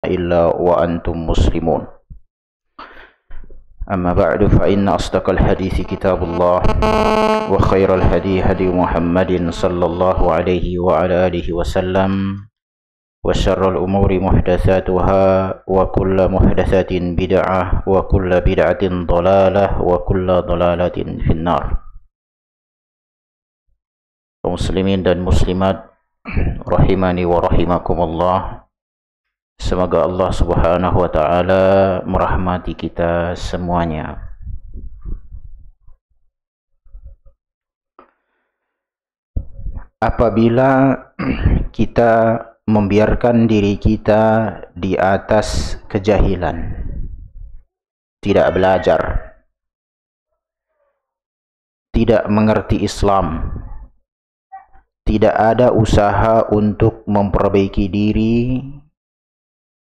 إلا وأنتم مسلمون. أما بعد فإن أصدق الحديث كتاب الله وخير الهدي هدي محمد صلى الله عليه وعلى آله وسلم وشر الأمور محدثاتها وكل محدثة بدعة وكل بدعة ضلالة وكل ضلالة في النار. Muslimin dan muslimat rahimani wa rahimakumullah. Semoga Allah Subhanahu wa taala merahmati kita semuanya. Apabila kita membiarkan diri kita di atas kejahilan, tidak belajar, tidak mengerti Islam, tidak ada usaha untuk memperbaiki diri,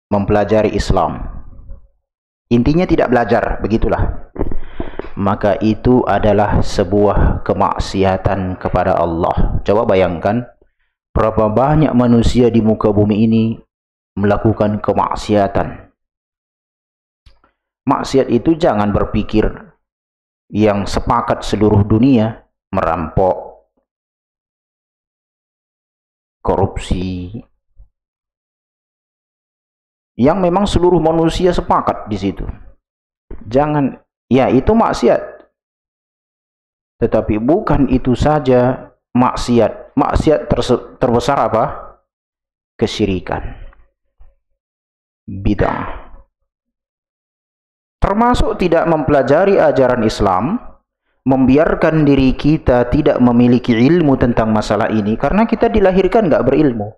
mempelajari Islam, intinya tidak belajar, begitulah, maka itu adalah sebuah kemaksiatan kepada Allah. Coba bayangkan berapa banyak manusia di muka bumi ini melakukan kemaksiatan. Maksiat itu jangan berpikir yang sepakat seluruh dunia, merampok, korupsi, yang memang seluruh manusia sepakat di situ. Jangan, ya itu maksiat. Tetapi bukan itu saja maksiat. Maksiat terbesar apa? Kesyirikan, bid'ah. Termasuk tidak mempelajari ajaran Islam, membiarkan diri kita tidak memiliki ilmu tentang masalah ini, karena kita dilahirkan nggak berilmu,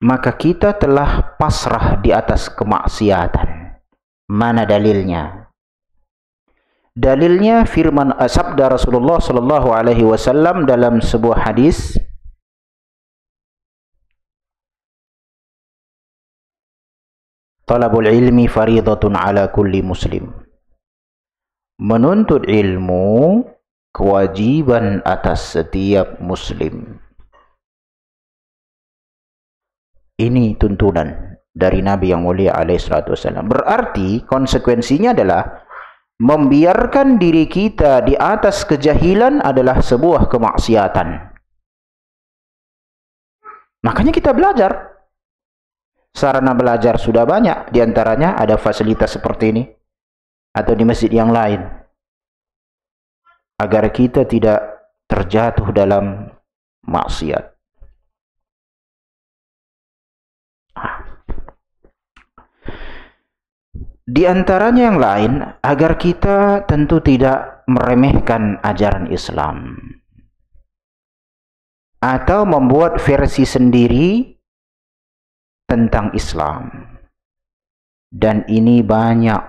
maka kita telah pasrah di atas kemaksiatan. Mana dalilnya? Dalilnya firman sabda Rasulullah sallallahu alaihi wasallam dalam sebuah hadis, talabul ilmi faridatun ala kulli muslim. Menuntut ilmu kewajiban atas setiap muslim. Ini tuntunan dari Nabi yang mulia alaihi salatu wasallam. Berarti konsekuensinya adalah membiarkan diri kita di atas kejahilan adalah sebuah kemaksiatan. Makanya kita belajar. Sarana belajar sudah banyak, di antaranya ada fasilitas seperti ini atau di masjid yang lain, agar kita tidak terjatuh dalam maksiat. Di antaranya yang lain, agar kita tentu tidak meremehkan ajaran Islam atau membuat versi sendiri tentang Islam. Dan ini banyak.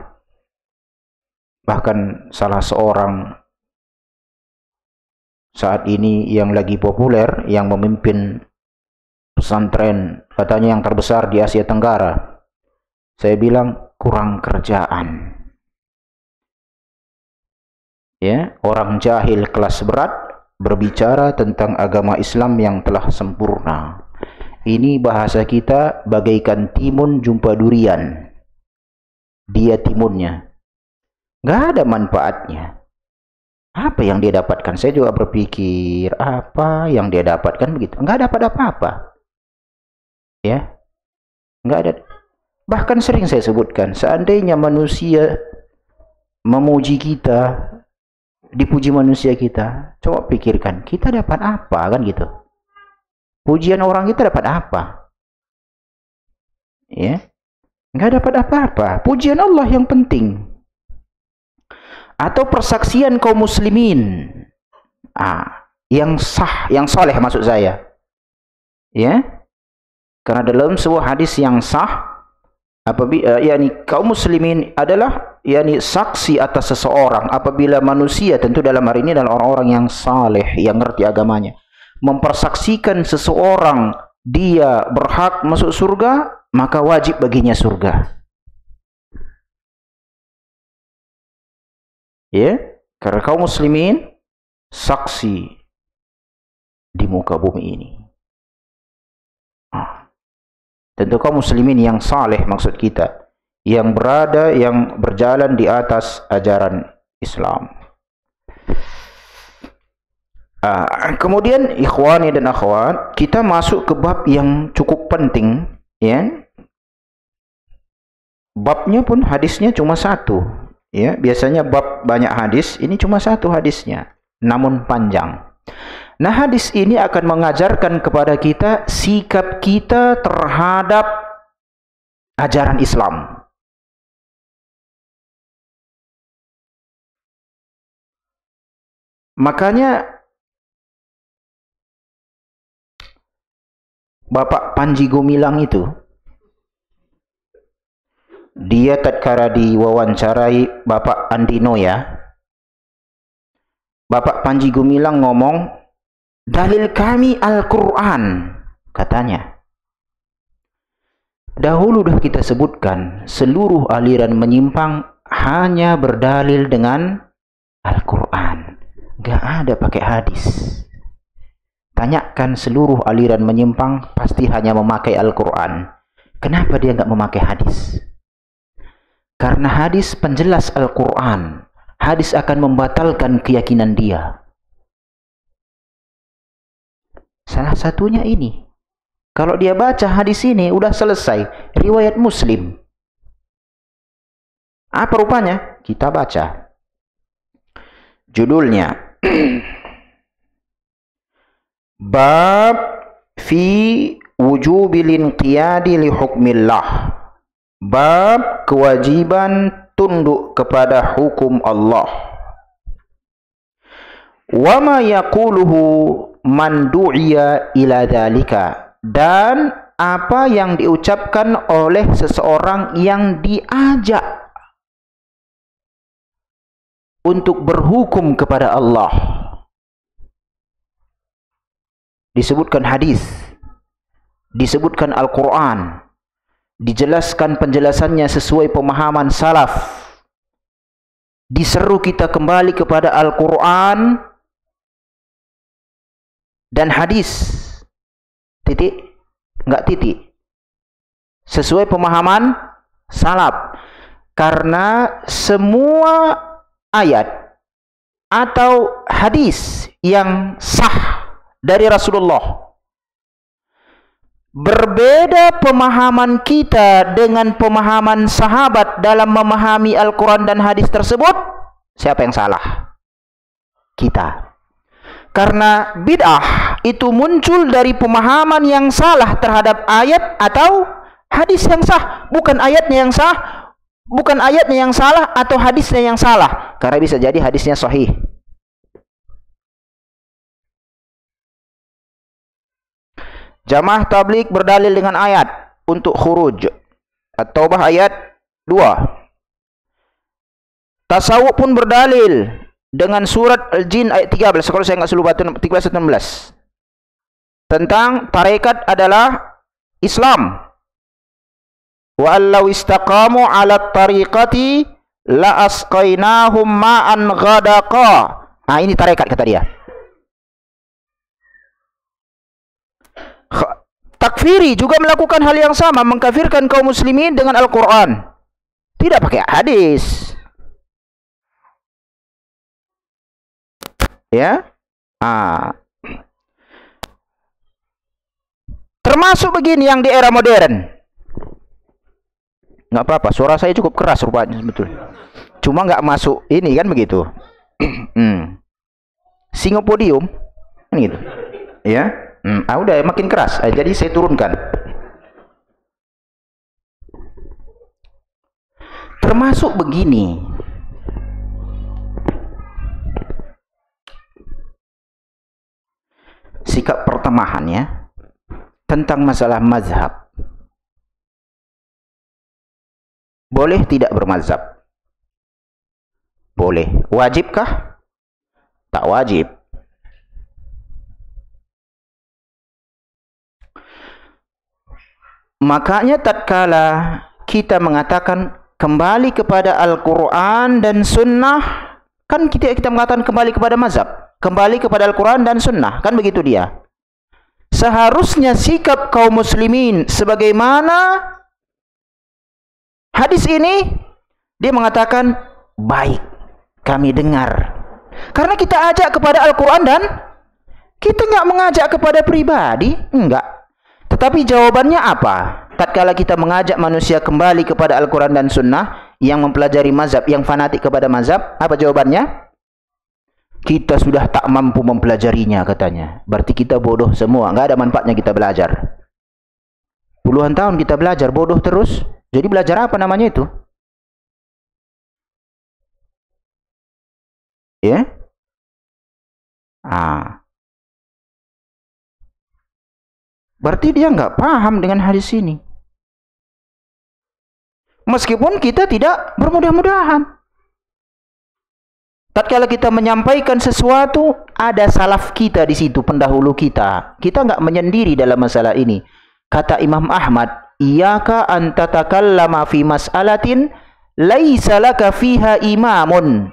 Bahkan salah seorang saat ini yang lagi populer, yang memimpin pesantren, katanya yang terbesar di Asia Tenggara, saya bilang kurang kerjaan. Ya, orang jahil kelas berat berbicara tentang agama Islam yang telah sempurna. Ini bahasa kita bagaikan timun jumpa durian. Dia timunnya, nggak ada manfaatnya. Apa yang dia dapatkan? Saya juga berpikir, apa yang dia dapatkan begitu? Nggak dapat apa-apa. Ya, nggak ada. Bahkan sering saya sebutkan, seandainya manusia memuji kita, dipuji manusia kita, coba pikirkan, kita dapat apa kan gitu? Pujian orang kita dapat apa? Ya, nggak dapat apa-apa. Pujian Allah yang penting. Atau persaksian kaum muslimin, yang sah, yang soleh maksud saya. Ya, karena dalam sebuah hadis yang sah, apabila kaum muslimin adalah saksi atas seseorang apabila manusia, tentu dalam hari ini adalah orang-orang yang saleh, yang ngerti agamanya, mempersaksikan seseorang dia berhak masuk surga, maka wajib baginya surga. Ya, karena kaum muslimin saksi di muka bumi ini. Tentu kaum muslimin yang saleh maksud kita, yang berjalan di atas ajaran Islam. Kemudian ikhwani dan akhwat, kita masuk ke bab yang cukup penting, ya. Babnya pun hadisnya cuma satu, ya. Biasanya bab banyak hadis, ini cuma satu hadisnya, namun panjang. Nah, hadis ini akan mengajarkan kepada kita sikap kita terhadap ajaran Islam. Makanya Bapak Panji Gumilang itu, dia tatkala diwawancarai Bapak Andi Noya, Bapak Panji Gumilang ngomong, dalil kami Al-Quran, katanya. Dahulu dah kita sebutkan, seluruh aliran menyimpang hanya berdalil dengan Al-Quran. Gak ada pakai hadis. Tanyakan seluruh aliran menyimpang, pasti hanya memakai Al-Quran. Kenapa dia gak memakai hadis? Karena hadis penjelas Al-Quran. Hadis akan membatalkan keyakinan dia. Salah satunya ini. Kalau dia baca hadis ini, udah selesai. Riwayat Muslim. Apa rupanya? Kita baca. Judulnya. Bab fi wujubil inqiyadi li hukmillah. Bab kewajiban tunduk kepada hukum Allah. Wa ma yaquluhu man du'iya ila dzalika, dan apa yang diucapkan oleh seseorang yang diajak untuk berhukum kepada Allah. Disebutkan hadis, disebutkan Al-Quran, dijelaskan penjelasannya sesuai pemahaman salaf. Diseru kita kembali kepada Al-Quran dan hadis. Titik, enggak titik. Sesuai pemahaman salaf. Karena semua ayat atau hadis yang sah dari Rasulullah, berbeda pemahaman kita dengan pemahaman sahabat dalam memahami Al-Quran dan hadis tersebut, siapa yang salah? Kita. Karena bid'ah itu muncul dari pemahaman yang salah terhadap ayat atau hadis yang sah. Bukan ayatnya yang sah, bukan ayatnya yang salah atau hadisnya yang salah. Karena bisa jadi hadisnya sahih. Jamaah tabligh berdalil dengan ayat untuk khuruj. At-Taubah ayat 2. Tasawuf pun berdalil dengan surat Al-Jin ayat 13. Kalau saya enggak lupa 13-16. Tentang tarekat adalah Islam. Wa allau istaqamu 'ala tariqati la asqainahum ma'an ghadaqa. Nah, ini tarekat kata dia. Takfiri juga melakukan hal yang sama, mengkafirkan kaum muslimin dengan Al-Quran. Tidak pakai hadis. Ya. Termasuk begini yang di era modern. Nggak apa-apa, suara saya cukup keras rupanya, betul. Cuma nggak masuk ini kan begitu. Singopodium kan gitu. Ya. Udah makin keras. Jadi saya turunkan. Termasuk begini. Sikap pertemahannya tentang masalah mazhab. Boleh tidak bermazhab? Boleh. Wajibkah? Tak wajib. Makanya tatkala kita mengatakan kembali kepada Al-Quran dan Sunnah, kan kita mengatakan kembali kepada mazhab, kembali kepada Al-Quran dan Sunnah, kan begitu dia. seharusnya sikap kaum muslimin sebagaimana hadis ini. Dia mengatakan, baik, kami dengar. Karena kita ajak kepada Al-Quran dan kita nggak mengajak kepada pribadi, enggak. Tetapi jawabannya apa? Tatkala kita mengajak manusia kembali kepada Al-Quran dan Sunnah, yang mempelajari mazhab, yang fanatik kepada mazhab, apa jawabannya? Kita sudah tak mampu mempelajarinya, katanya. Berarti kita bodoh semua, nggak ada manfaatnya kita belajar. Puluhan tahun kita belajar, bodoh terus. Jadi belajar apa namanya itu? Ya? Berarti dia nggak paham dengan hadis ini. Meskipun kita tidak bermudah-mudahan. Tatkala kita menyampaikan sesuatu, ada salaf kita di situ, pendahulu kita. Kita nggak menyendiri dalam masalah ini. Kata Imam Ahmad, "Iyyaka an tatakallama fi mas'alatin laisa laka fiha imamun."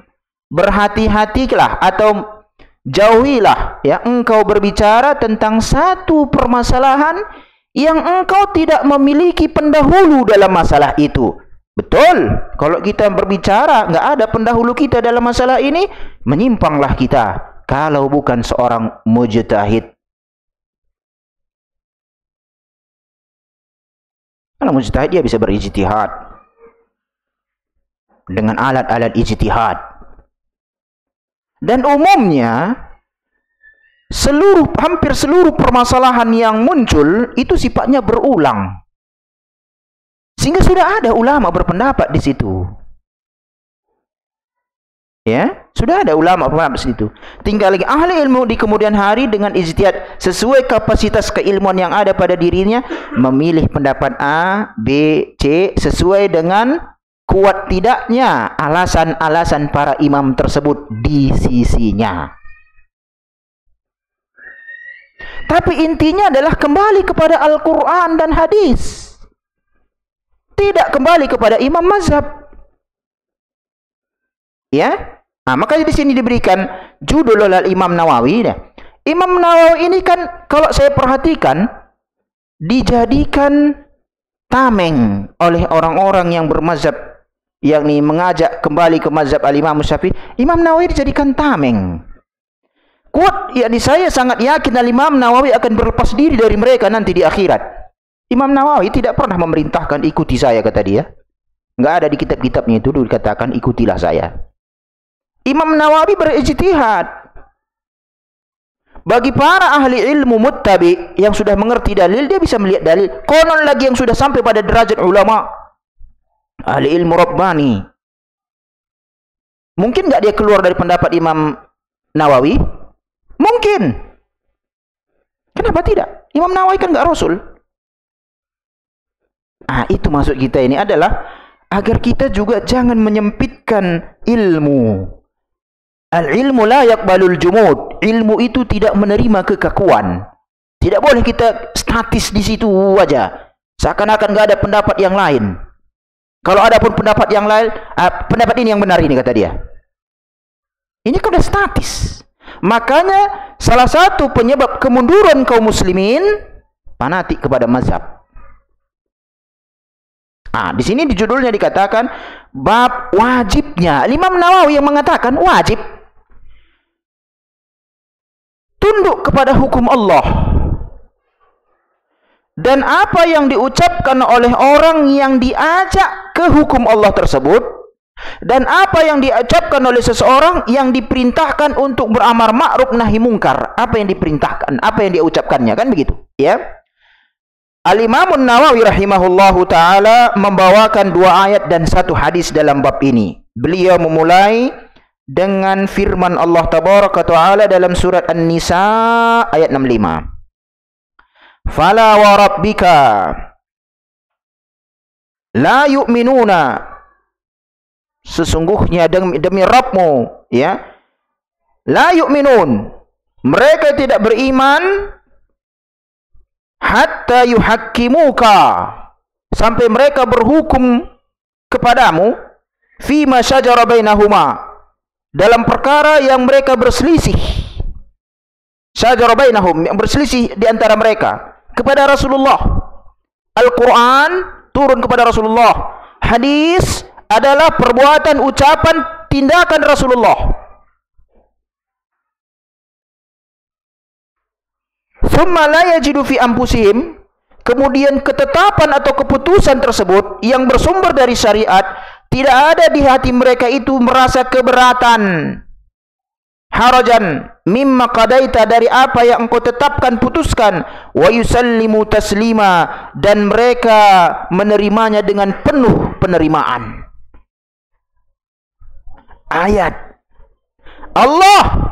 Berhati-hatilah atau jauhilah ya engkau berbicara tentang satu permasalahan yang engkau tidak memiliki pendahulu dalam masalah itu. Betul, kalau kita berbicara nggak ada pendahulu kita dalam masalah ini, menyimpanglah kita kalau bukan seorang mujtahid. Kalau mujtahid dia bisa berijtihad dengan alat-alat ijtihad. Dan umumnya hampir seluruh permasalahan yang muncul itu sifatnya berulang. Sehingga sudah ada ulama berpendapat di situ. Ya, sudah ada ulama berpendapat di situ. Tinggal lagi ahli ilmu di kemudian hari dengan ijtihad sesuai kapasitas keilmuan yang ada pada dirinya, memilih pendapat A, B, C sesuai dengan kuat tidaknya alasan-alasan para imam tersebut di sisinya. Tapi intinya adalah kembali kepada Al-Quran dan hadis. Tidak kembali kepada imam mazhab. Ya? Nah, makanya di sini diberikan judul oleh Imam Nawawi. Imam Nawawi ini kan kalau saya perhatikan dijadikan tameng oleh orang-orang yang bermazhab, yakni mengajak kembali ke mazhab Al-Imam Syafi'i. Imam Nawawi dijadikan tameng. Kuat, yakni saya sangat yakin Al-Imam Nawawi akan berlepas diri dari mereka nanti di akhirat. Imam Nawawi tidak pernah memerintahkan ikuti saya, kata dia. Nggak ada di kitab-kitabnya itu dikatakan ikutilah saya. Imam Nawawi berijtihad. Bagi para ahli ilmu muttabi yang sudah mengerti dalil, dia bisa melihat dalil. Konon lagi yang sudah sampai pada derajat ulama, ahli ilmu rabbani. Mungkin nggak dia keluar dari pendapat Imam Nawawi? Mungkin. Kenapa tidak? Imam Nawawi kan nggak Rasul. Nah, itu maksud kita ini adalah agar kita juga jangan menyempitkan ilmu. Al-ilmu la yaqbalul jumud. Ilmu itu tidak menerima kekakuan. Tidak boleh kita statis di situ aja. Seakan-akan nggak ada pendapat yang lain. Kalau ada pun pendapat yang lain, pendapat ini yang benar ini, kata dia. Ini kan udah statis. Makanya salah satu penyebab kemunduran kaum muslimin fanatik kepada mazhab. Di sini di judulnya dikatakan bab wajibnya. Imam Nawawi yang mengatakan wajib tunduk kepada hukum Allah. Dan apa yang diucapkan oleh orang yang diajak ke hukum Allah tersebut, dan apa yang diucapkan oleh seseorang yang diperintahkan untuk beramar ma'ruf nahi mungkar, apa yang diperintahkan, apa yang dia ucapkannya, kan begitu, ya. Al-Imam Nawawi rahimahullahu ta'ala membawakan 2 ayat dan 1 hadis dalam bab ini. Beliau memulai dengan firman Allah tabaraka ta'ala dalam surat An-Nisa ayat 65. Fala wa rabbika la yu'minuna, sesungguhnya demi Rabbmu, ya, la yu'minun, mereka tidak beriman, hatta yuhakkimuka, sampai mereka berhukum kepadamu, fima syajara bainahuma, dalam perkara yang mereka berselisih. syajara bainahum, yang berselisih di antara mereka, kepada Rasulullah. Al-Quran turun kepada Rasulullah. Hadis adalah perbuatan, ucapan, tindakan Rasulullah. Thumma la yajidu fi anfusihim, kemudian ketetapan atau keputusan tersebut yang bersumber dari syariat tidak ada di hati mereka itu merasa keberatan, harajan mimma qadaita, dari apa yang engkau tetapkan, putuskan, wa yusallimu taslima, dan mereka menerimanya dengan penuh penerimaan. Ayat Allah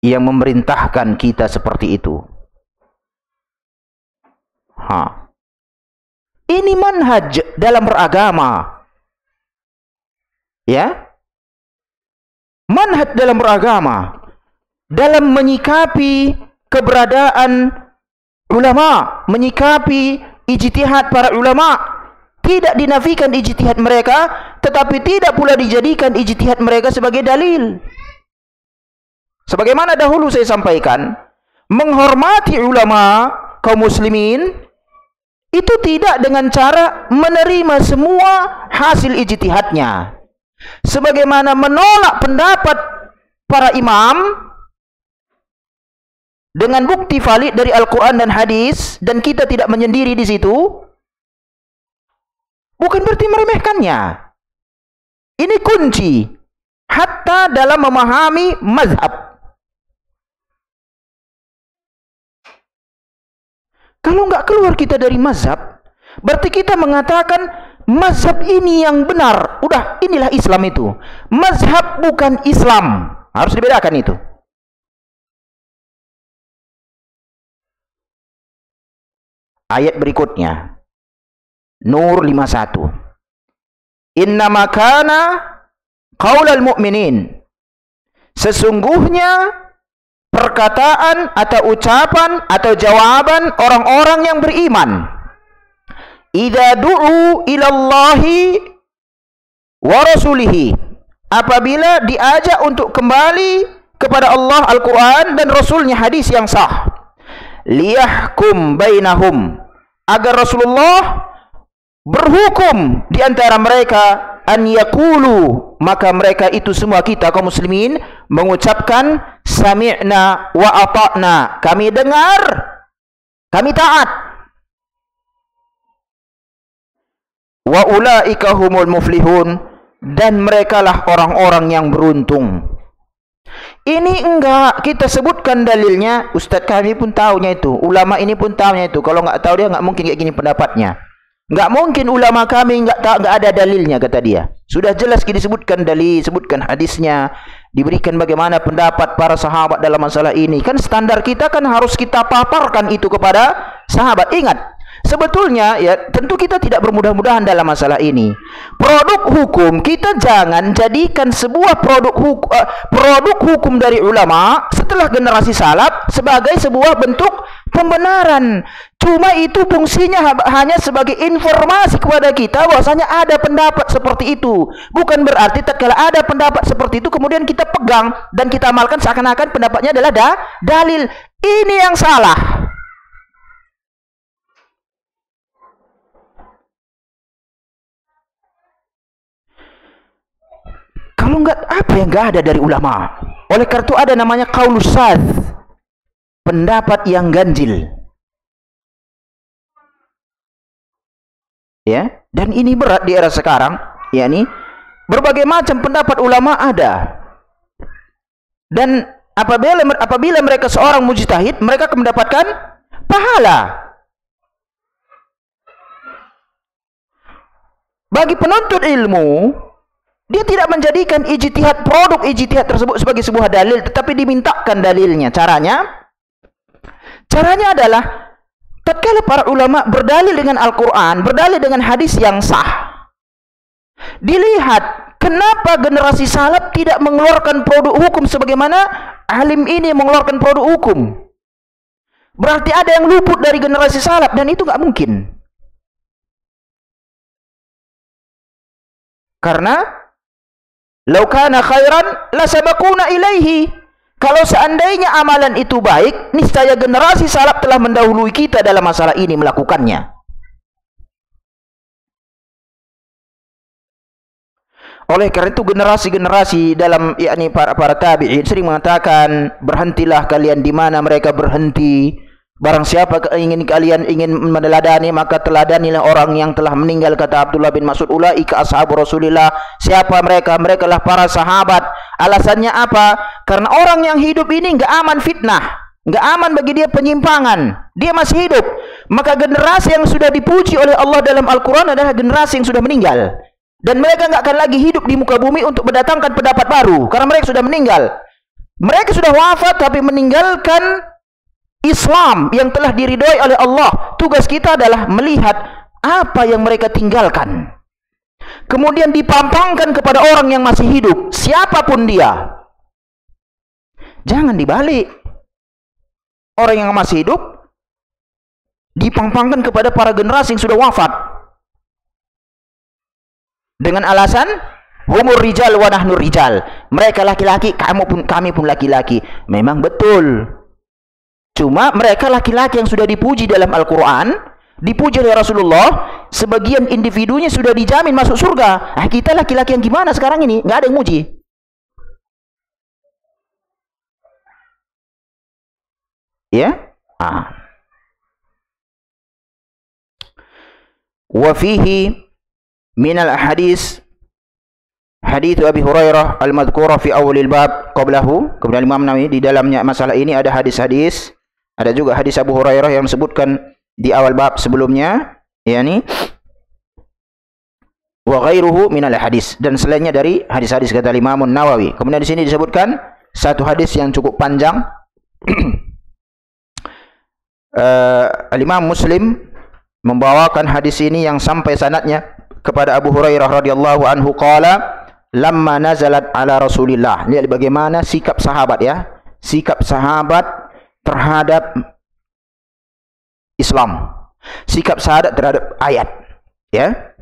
yang memerintahkan kita seperti itu. Ini manhaj dalam beragama. Ya? Manhaj dalam beragama, dalam menyikapi keberadaan ulama, menyikapi ijtihad para ulama. Tidak dinafikan ijtihad mereka, tetapi tidak pula dijadikan ijtihad mereka sebagai dalil. Sebagaimana dahulu saya sampaikan, menghormati ulama kaum muslimin itu tidak dengan cara menerima semua hasil ijtihadnya. Sebagaimana menolak pendapat para imam dengan bukti valid dari Al-Quran dan hadis, dan kita tidak menyendiri di situ, bukan berarti meremehkannya. Ini kunci hatta dalam memahami mazhab. Kalau nggak keluar kita dari mazhab, berarti kita mengatakan mazhab ini yang benar. Udah, inilah Islam itu. Mazhab bukan Islam. Harus dibedakan itu. Ayat berikutnya, Nur 51. Innama kana qaulal mu'minin, sesungguhnya perkataan atau ucapan atau jawaban orang-orang yang beriman, idza du'u ilallahi wa rasulihi, apabila diajak untuk kembali kepada Allah, Al-Quran, dan Rasulnya, hadis yang sah, liyahkum bainahum, agar Rasulullah berhukum di antara mereka, an yaqulu, maka mereka itu semua, kita kaum muslimin, mengucapkan sami'na wa ata'na, kami dengar, kami taat. Wa ulaika humul muflihun, dan merekalah orang-orang yang beruntung. Ini enggak kita sebutkan dalilnya, ustaz kami pun tahunya itu, ulama ini pun tahunya itu. Kalau enggak tahu dia enggak mungkin kayak gini pendapatnya. Enggak mungkin ulama kami enggak ada dalilnya, kata dia. Sudah jelas disebutkan dalil, sebutkan hadisnya, diberikan bagaimana pendapat para sahabat dalam masalah ini. Kan standar kita kan harus kita paparkan itu kepada sahabat. Ingat, sebetulnya ya tentu kita tidak bermudah-mudahan dalam masalah ini. Produk hukum kita jangan jadikan sebuah produk hukum dari ulama setelah generasi salaf sebagai sebuah bentuk pembenaran. Cuma itu fungsinya hanya sebagai informasi kepada kita bahwasanya ada pendapat seperti itu. Bukan berarti tatkala ada pendapat seperti itu kemudian kita pegang dan kita amalkan seakan-akan pendapatnya adalah dalil. Ini yang salah. Kalau enggak, apa yang enggak ada dari ulama? Oleh karena itu ada namanya qaulus sadz, pendapat yang ganjil. Ya, dan ini berat di era sekarang, yakni berbagai macam pendapat ulama ada. Dan apabila mereka seorang mujtahid, mereka akan mendapatkan pahala. Bagi penuntut ilmu, dia tidak menjadikan produk ijtihad tersebut sebagai sebuah dalil, tetapi dimintakan dalilnya. Caranya adalah tatkala para ulama berdalil dengan Al-Quran, berdalil dengan hadis yang sah, dilihat kenapa generasi salaf tidak mengeluarkan produk hukum sebagaimana alim ini mengeluarkan produk hukum. Berarti ada yang luput dari generasi salaf, dan itu nggak mungkin. Karena Lau kana khairan lasabaquna ilaihi. Kalau seandainya amalan itu baik, niscaya generasi salaf telah mendahului kita dalam masalah ini melakukannya. Oleh karena itu generasi-generasi dalam yakni para tabi'in sering mengatakan, berhentilah kalian di mana mereka berhenti. Barang siapa ingin meneladani, maka teladanilah orang yang telah meninggal, kata Abdullah bin Mas'ud. Ulaika ashabu Rasulillah. Siapa mereka? Mereka lah para sahabat. Alasannya apa? Karena orang yang hidup ini enggak aman fitnah, enggak aman bagi dia penyimpangan. Dia masih hidup. Maka generasi yang sudah dipuji oleh Allah dalam Al-Quran adalah generasi yang sudah meninggal. Dan mereka enggak akan lagi hidup di muka bumi untuk mendatangkan pendapat baru, karena mereka sudah meninggal. Mereka sudah wafat tapi meninggalkan Islam yang telah diridhoi oleh Allah. Tugas kita adalah melihat apa yang mereka tinggalkan, kemudian dipampangkan kepada orang yang masih hidup, siapapun dia. Jangan dibalik. Orang yang masih hidup dipampangkan kepada para generasi yang sudah wafat dengan alasan humur rijal wa nahnu rijal. Mereka laki-laki, kami pun laki-laki. Memang betul. Cuma mereka laki-laki yang sudah dipuji dalam Al-Quran, dipuji oleh Rasulullah, sebagian individunya sudah dijamin masuk surga. Kita laki-laki yang gimana sekarang ini? Nggak ada yang muji. Ya? Wa fihi minal hadis hadits Abi Hurairah al-madhkura fi awalil bab qablahu. Kemudian Imam Nawawi di dalamnya masalah ini ada hadis-hadis. Ada juga hadis Abu Hurairah yang disebutkan di awal bab sebelumnya, yakni wa ghairuhu minal hadis, dan selainnya dari hadis-hadis, kata Imam Nawawi. Kemudian di sini disebutkan satu hadis yang cukup panjang. Al-Imam Muslim membawakan hadis ini yang sampai sanadnya kepada Abu Hurairah radhiyallahu anhu qala lamma nazalat ala Rasulillah. Lihat bagaimana sikap sahabat, ya. Sikap sahabat terhadap Islam, sikap sahabat terhadap ayat, ya.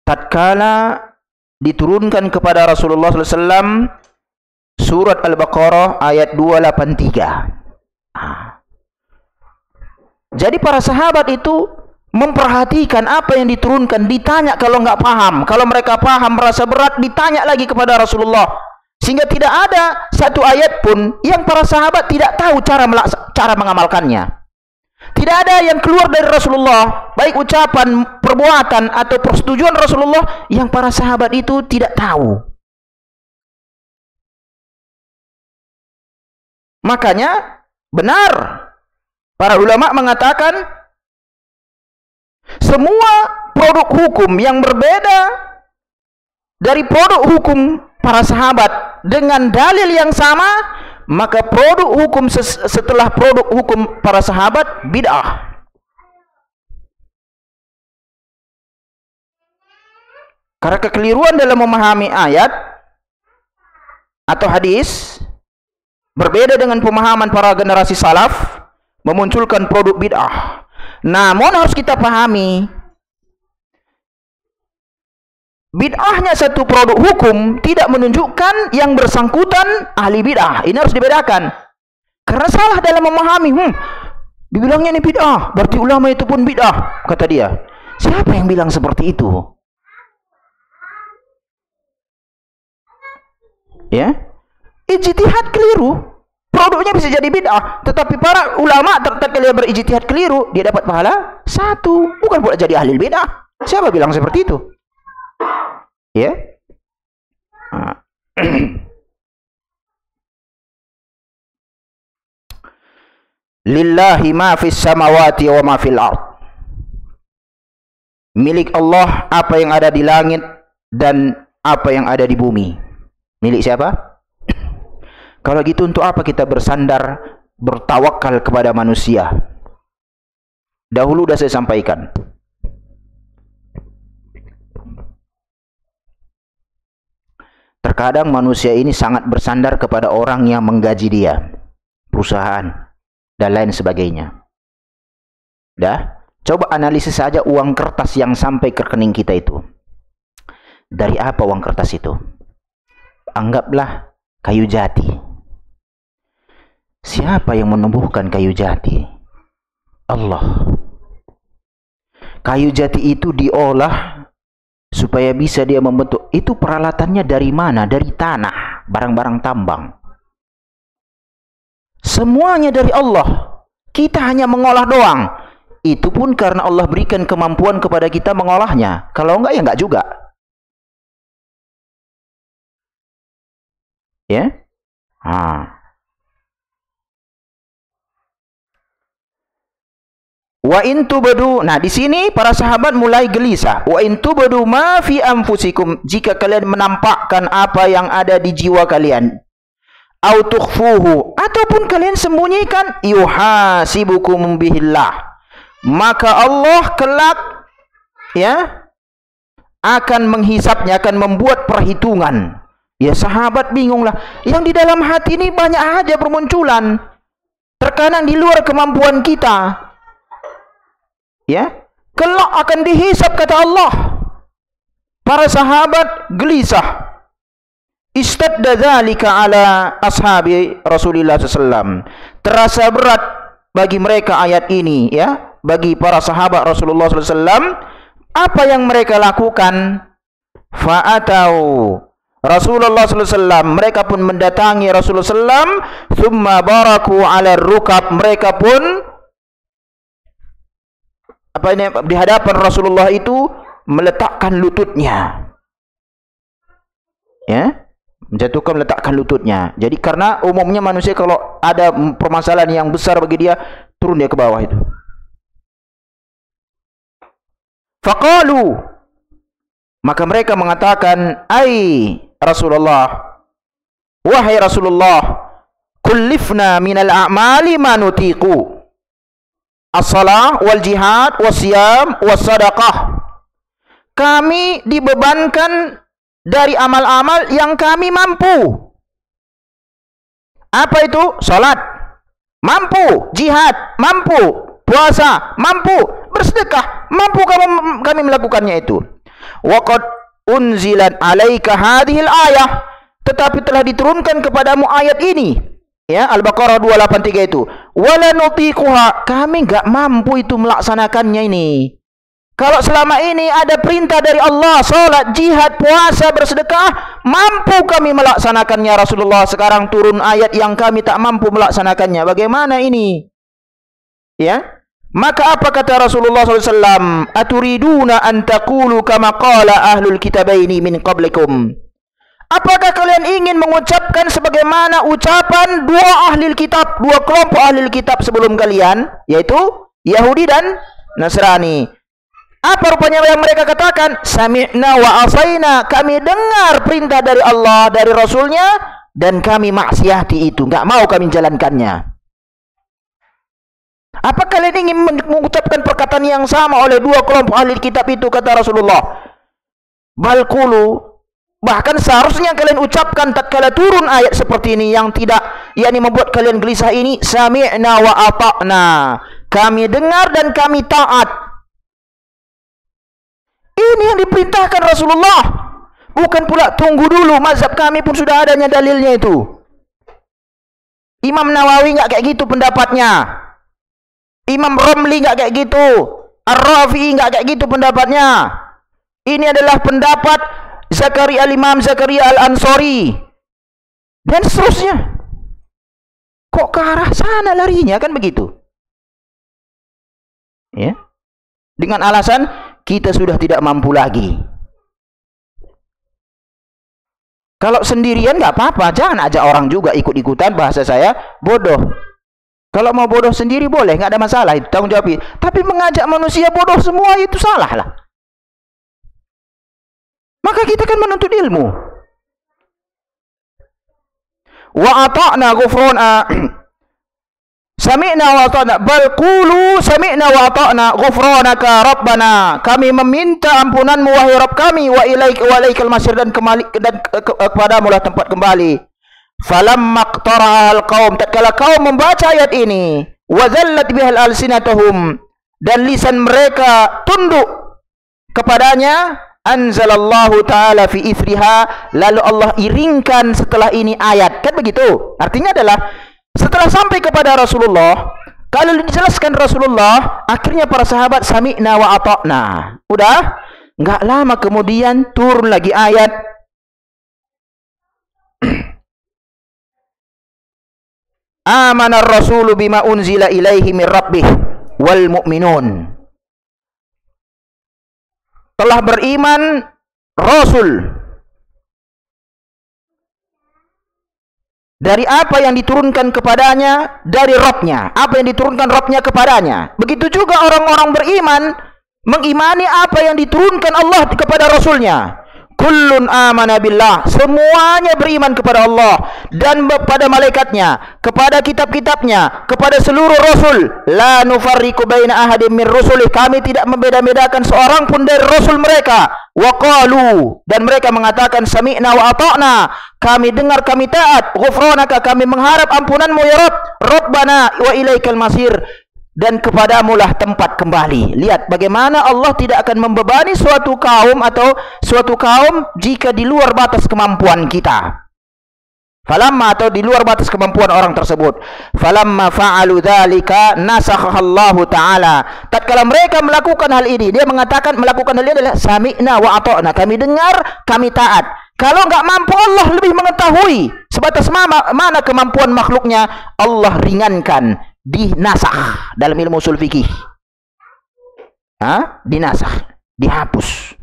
Tatkala diturunkan kepada Rasulullah SAW surat Al-Baqarah ayat 283. Jadi para sahabat itu memperhatikan apa yang diturunkan, ditanya kalau nggak paham. Kalau mereka paham merasa berat, ditanya lagi kepada Rasulullah. Sehingga tidak ada satu ayat pun yang para sahabat tidak tahu cara mengamalkannya. Tidak ada yang keluar dari Rasulullah, baik ucapan, perbuatan, atau persetujuan Rasulullah yang para sahabat itu tidak tahu. Makanya benar para ulama mengatakan semua produk hukum yang berbeda dari produk hukum para sahabat dengan dalil yang sama, maka produk hukum setelah produk hukum para sahabat bid'ah. Karena kekeliruan dalam memahami ayat atau hadis berbeda dengan pemahaman para generasi salaf, memunculkan produk bid'ah. Namun harus kita pahami, bid'ahnya satu produk hukum tidak menunjukkan yang bersangkutan ahli bid'ah. Ini harus dibedakan. Karena salah dalam memahami, dibilangnya ini bid'ah, berarti ulama itu pun bid'ah, kata dia. Siapa yang bilang seperti itu? Ya, ijtihad keliru, produknya bisa jadi bid'ah. Tetapi para ulama tatkala berijtihad keliru, dia dapat pahala satu, bukan pula jadi ahli bid'ah. Siapa bilang seperti itu? Ya. Lillahi ma fis samawati wa ma fil ard. Milik Allah apa yang ada di langit dan apa yang ada di bumi. Milik siapa? Kalau gitu untuk apa kita bersandar, bertawakal kepada manusia? Dahulu sudah saya sampaikan. Terkadang manusia ini sangat bersandar kepada orang yang menggaji dia, perusahaan, dan lain sebagainya. Dah, coba analisis saja uang kertas yang sampai ke rekening kita itu. Dari apa uang kertas itu? Anggaplah kayu jati. Siapa yang menumbuhkan kayu jati? Allah. Kayu jati itu diolah supaya bisa dia membentuk. Itu peralatannya dari mana? Dari tanah, barang-barang tambang. Semuanya dari Allah. Kita hanya mengolah doang. Itu pun karena Allah berikan kemampuan kepada kita mengolahnya. Kalau enggak, ya enggak juga. Ya? Wa in tubadu. Nah, di sini para sahabat mulai gelisah. Wa in tubadu ma fi anfusikum, jika kalian menampakkan apa yang ada di jiwa kalian. Au tukhfuhu, ataupun kalian sembunyikan, yuhasibukum bihillah. Maka Allah kelak akan menghisapnya, akan membuat perhitungan. Ya, sahabat bingunglah. Yang di dalam hati ini banyak aja bermunculan. Terkadang di luar kemampuan kita. Ya, kelak akan dihisap, kata Allah. Para sahabat gelisah. Istadda dzalika ala ashabi Rasulullah SAW. Terasa berat bagi mereka ayat ini, ya, bagi para sahabat Rasulullah SAW. Apa yang mereka lakukan? Fa'atau Rasulullah SAW. Mereka pun mendatangi Rasulullah SAW. Thumma baraku ala rukab. Mereka pun di hadapan Rasulullah itu meletakkan lututnya. Ya, menjatuhkan, meletakkan lututnya. Jadi karena umumnya manusia kalau ada permasalahan yang besar bagi dia, turun dia ke bawah itu. Faqalu, maka mereka mengatakan, ai Rasulullah, wahai Rasulullah, kullifna minal a'mali ma nutiqu, as-salah wal jihad was-siyam was-sadaqah. Kami dibebankan dari amal-amal yang kami mampu. Apa itu? Salat mampu, jihad mampu, puasa mampu, bersedekah mampu, kami melakukannya itu. Wa qad unzilat alaika hadhil ayah, tetapi telah diturunkan kepadamu ayat ini, ya, Al-Baqarah 283 itu. Wala nutiquha, kami enggak mampu itu melaksanakannya ini. Kalau selama ini ada perintah dari Allah, salat, jihad, puasa, bersedekah, mampu kami melaksanakannya Rasulullah. Sekarang turun ayat yang kami tak mampu melaksanakannya. Bagaimana ini? Ya? Maka apa kata Rasulullah SAW? Aturiduna an taqulu kama qala ahlul kitabaini min qablikum. Apakah kalian ingin mengucapkan sebagaimana ucapan dua ahli kitab, dua kelompok ahli kitab sebelum kalian, yaitu Yahudi dan Nasrani? Apa rupanya yang mereka katakan? Sami'na wa asaina, kami dengar perintah dari Allah, dari Rasulnya, dan kami maksiati itu, enggak mau kami jalankannya. Apa kalian ingin mengucapkan perkataan yang sama oleh dua kelompok ahli kitab itu, kata Rasulullah? Balqulu, bahkan seharusnya kalian ucapkan tatkala turun ayat seperti ini yang tidak, yakni membuat kalian gelisah ini, sami'na wa ata'na, kami dengar dan kami taat. Ini yang diperintahkan Rasulullah. Bukan pula tunggu dulu, mazhab kami pun sudah adanya dalilnya itu. Imam Nawawi enggak kayak gitu pendapatnya. Imam Romli enggak kayak gitu. Ar-Rafi'i enggak kayak gitu pendapatnya. Ini adalah pendapat Zakaria al-Imam Zakaria al-Ansari. Dan seterusnya. Kok ke arah sana larinya, kan begitu? Ya. Dengan alasan kita sudah tidak mampu lagi. Kalau sendirian nggak apa-apa, jangan ajak orang juga ikut-ikutan, bahasa saya bodoh. Kalau mau bodoh sendiri boleh, nggak ada masalah, itu tanggung jawab. Tapi mengajak manusia bodoh semua itu salah lah. Maka kita kan menuntut ilmu. Wa ata'na ghufrana sami'na wa ata'na, bal qulu sami'na wa ata'na ghufranaka rabbana, kami meminta ampunanmu wahai Rabb kami, wa ilaikal masir, dan kepadamu lah tempat kembali. Falamma qtara'al qaum, tatkala kaum membaca ayat ini, wa dhallat bihal alsinatuhum, dan lisan mereka tunduk kepadanya, anzalallahu ta'ala fi ithriha, lalu Allah iringkan setelah ini ayat. Kan begitu? Artinya adalah setelah sampai kepada Rasulullah, kalau dijelaskan Rasulullah, akhirnya para sahabat sami'na wa ata'na. Udah, enggak lama kemudian turun lagi ayat Amanar rasulu bima unzila ilaihi min rabbih wal mu'minun. Telah beriman Rasul dari apa yang diturunkan kepadanya dari Rabbnya, apa yang diturunkan Rabbnya kepadanya. Begitu juga orang-orang beriman mengimani apa yang diturunkan Allah kepada Rasulnya. Kullun amana billah, semuanya beriman kepada Allah dan kepada malaikatnya, kepada kitab-kitabnya, kepada seluruh rasul. La nufarriqu baina ahadin min rusulih, kami tidak membeda-bedakan seorang pun dari rasul mereka. Wa qalu, dan mereka mengatakan sami'na wa ata'na, kami dengar, kami taat. Ghufranaka, kami mengharap ampunanmu ya Rabb. Rabbana wa ilaikal masir, dan kepadamulah tempat kembali. Lihat bagaimana Allah tidak akan membebani suatu kaum atau suatu kaum jika di luar batas kemampuan kita. Falamma, atau di luar batas kemampuan orang tersebut. Falamma fa'alu dzalika nasakhallahu ta'ala. Tatkala mereka melakukan hal ini, dia mengatakan melakukan hal ini adalah sami'na wa ata'na, kami dengar, kami taat. Kalau enggak mampu, Allah lebih mengetahui sebatas mana kemampuan makhluknya, Allah ringankan, dinasakh dalam ilmu usul fikih. Dinasakh, dihapus.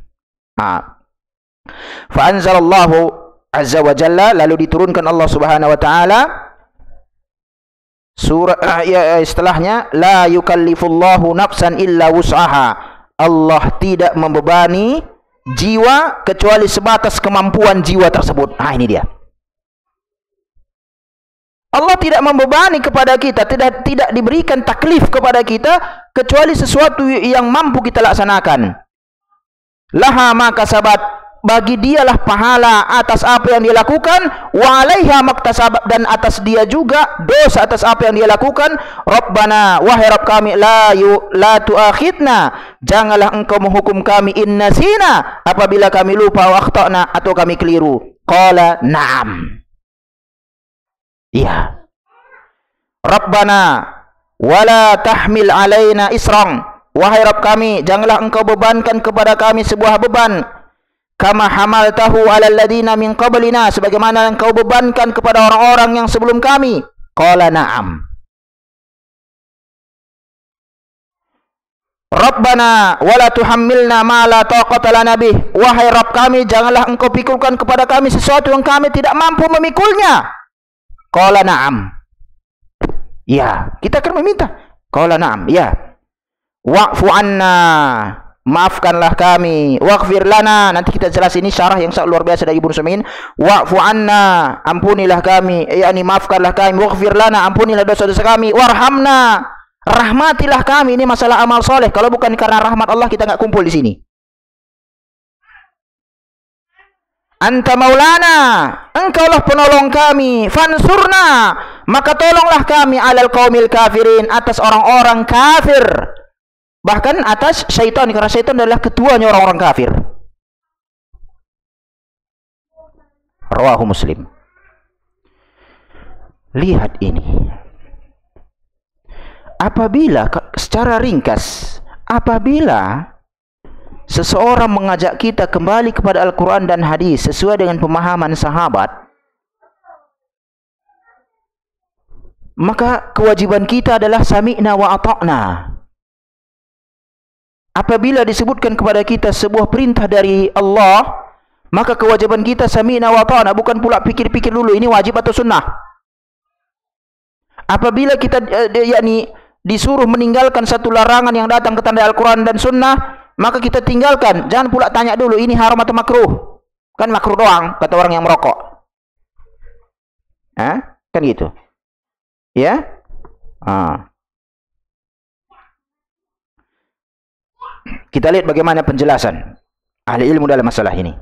Fa anzalallahu azza wa jalla, lalu diturunkan Allah Subhanahu wa taala surah setelahnya, la yukallifullahu nafsan illa wus'aha. Allah tidak membebani jiwa kecuali sebatas kemampuan jiwa tersebut. Ini dia. Allah tidak membebani kepada kita, tidak diberikan taklif kepada kita kecuali sesuatu yang mampu kita laksanakan. Laha ma kasabat, bagi dialah pahala atas apa yang dia lakukan, wa 'alaiha maktasabat, dan atas dia juga dosa atas apa yang dia lakukan. Rabbana, wahai Rabb kami, la tu'akhidna, janganlah engkau menghukum kami, in nasina, apabila kami lupa, wa akhtana, atau kami keliru. Qala na'am. Iya. Rabbana wala tahmil alaina isran, wahai Rabb kami, janganlah engkau bebankan kepada kami sebuah beban, kama hamaltahu alal ladina min qablina, sebagaimana engkau bebankan kepada orang-orang yang sebelum kami. Qala na'am. Rabbana wala tuhammilna ma la taqata lana bih, wahai Rabb kami, janganlah engkau pikulkan kepada kami sesuatu yang kami tidak mampu memikulnya. Qala na'am. Ya, kita akan meminta. Qala na'am, ya. Wa'fu anna, maafkanlah kami. Waghfir lana, nanti kita jelas ini syarah yang sangat luar biasa dari Ibnu Utsaimin. Wa'fu anna, ampunilah kami, yakni maafkanlah kami. Waghfir lana, ampunilah dosa-dosa kami. Warhamna, rahmatilah kami. Ini masalah amal soleh. Kalau bukan karena rahmat Allah, kita nggak kumpul di sini. Anta maulana, engkaulah penolong kami. Fansurna, maka tolonglah kami, alal qaumil kafirin, atas orang-orang kafir. Bahkan atas syaitan, karena syaitan adalah ketuanya orang-orang kafir. Rawahu Muslim. Lihat ini. Apabila, secara ringkas, apabila seseorang mengajak kita kembali kepada Al-Quran dan hadis sesuai dengan pemahaman sahabat, maka kewajiban kita adalah sami'na wa ata'na. Apabila disebutkan kepada kita sebuah perintah dari Allah, maka kewajiban kita sami'na wa ata'na, bukan pula pikir-pikir dulu ini wajib atau sunnah. Apabila kita yakni disuruh meninggalkan satu larangan yang datang ke tanda Al-Quran dan sunnah, maka kita tinggalkan. Jangan pula tanya dulu ini haram atau makruh. Kan makruh doang, kata orang yang merokok. Kan gitu. Ya? Kita lihat bagaimana penjelasan ahli ilmu dalam masalah ini.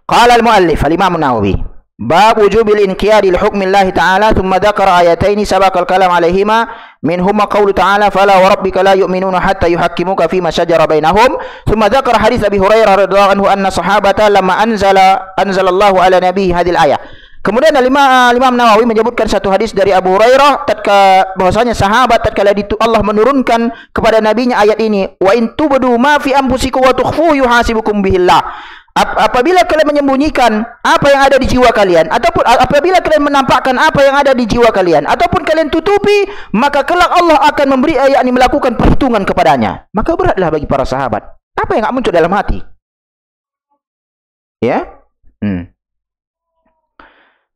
Qala al-muallif al-Imam an-Nawawi, bab wujubil inqiyadi li hukmi Allah ta'ala, thumma dzakara ayataini sabaqa al-kalam alaihima Minhum qaulu ta'ala fala wa rabbika la yu'minuna hatta yuhakkimuka fima shajara bainahum. Thumma dzakara hadits Abi Hurairah radhiyallahu anhu anna sahabata lamma anzalallahu ala nabihi hadhil ayah. Kemudian Imam Nawawi menyebutkan satu hadis dari Abu Hurairah bahwasanya sahabat tatkala Allah menurunkan kepada nabinya ayat ini, wa in tubdu ma fi anfusikum wa tukhfu yuhasibukum bihillah. Apabila kalian menyembunyikan apa yang ada di jiwa kalian, ataupun apabila kalian menampakkan apa yang ada di jiwa kalian, ataupun kalian tutupi, maka kelak Allah akan memberi yakni melakukan perhitungan kepadanya. Maka beratlah bagi para sahabat apa yang enggak muncul dalam hati. Ya?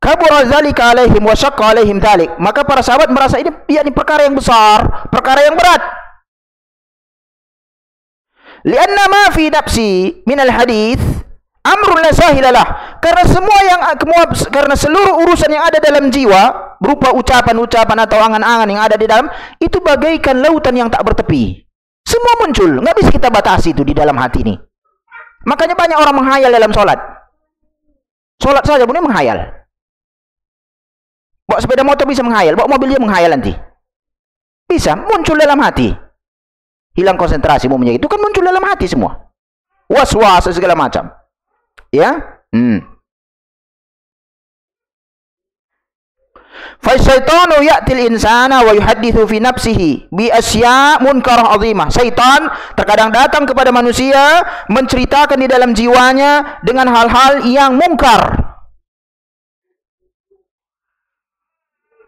Kabura zalika alaihim wa syaqqa alaihim dzalik. Maka para sahabat merasa ini yakni perkara yang besar, perkara yang berat. Lianna ma fi nafsi min al-hadits amrun la sahilalah. Karena seluruh urusan yang ada dalam jiwa berupa ucapan-ucapan atau angan-angan yang ada di dalam itu bagaikan lautan yang tak bertepi. Semua muncul, nggak bisa kita batasi itu di dalam hati ini. Makanya banyak orang menghayal dalam sholat. Sholat saja pun menghayal. Bawa sepeda motor bisa menghayal, bawa mobil dia menghayal nanti. Bisa muncul dalam hati. Hilang konsentrasi mau itu kan muncul dalam hati semua. Was-was segala macam. Ya? Fa syaitanu ya'til insana wa yuhadditsu fi nafsihi bi asya' munkarah 'azimah. Syaitan terkadang datang kepada manusia menceritakan di dalam jiwanya dengan hal-hal yang mungkar.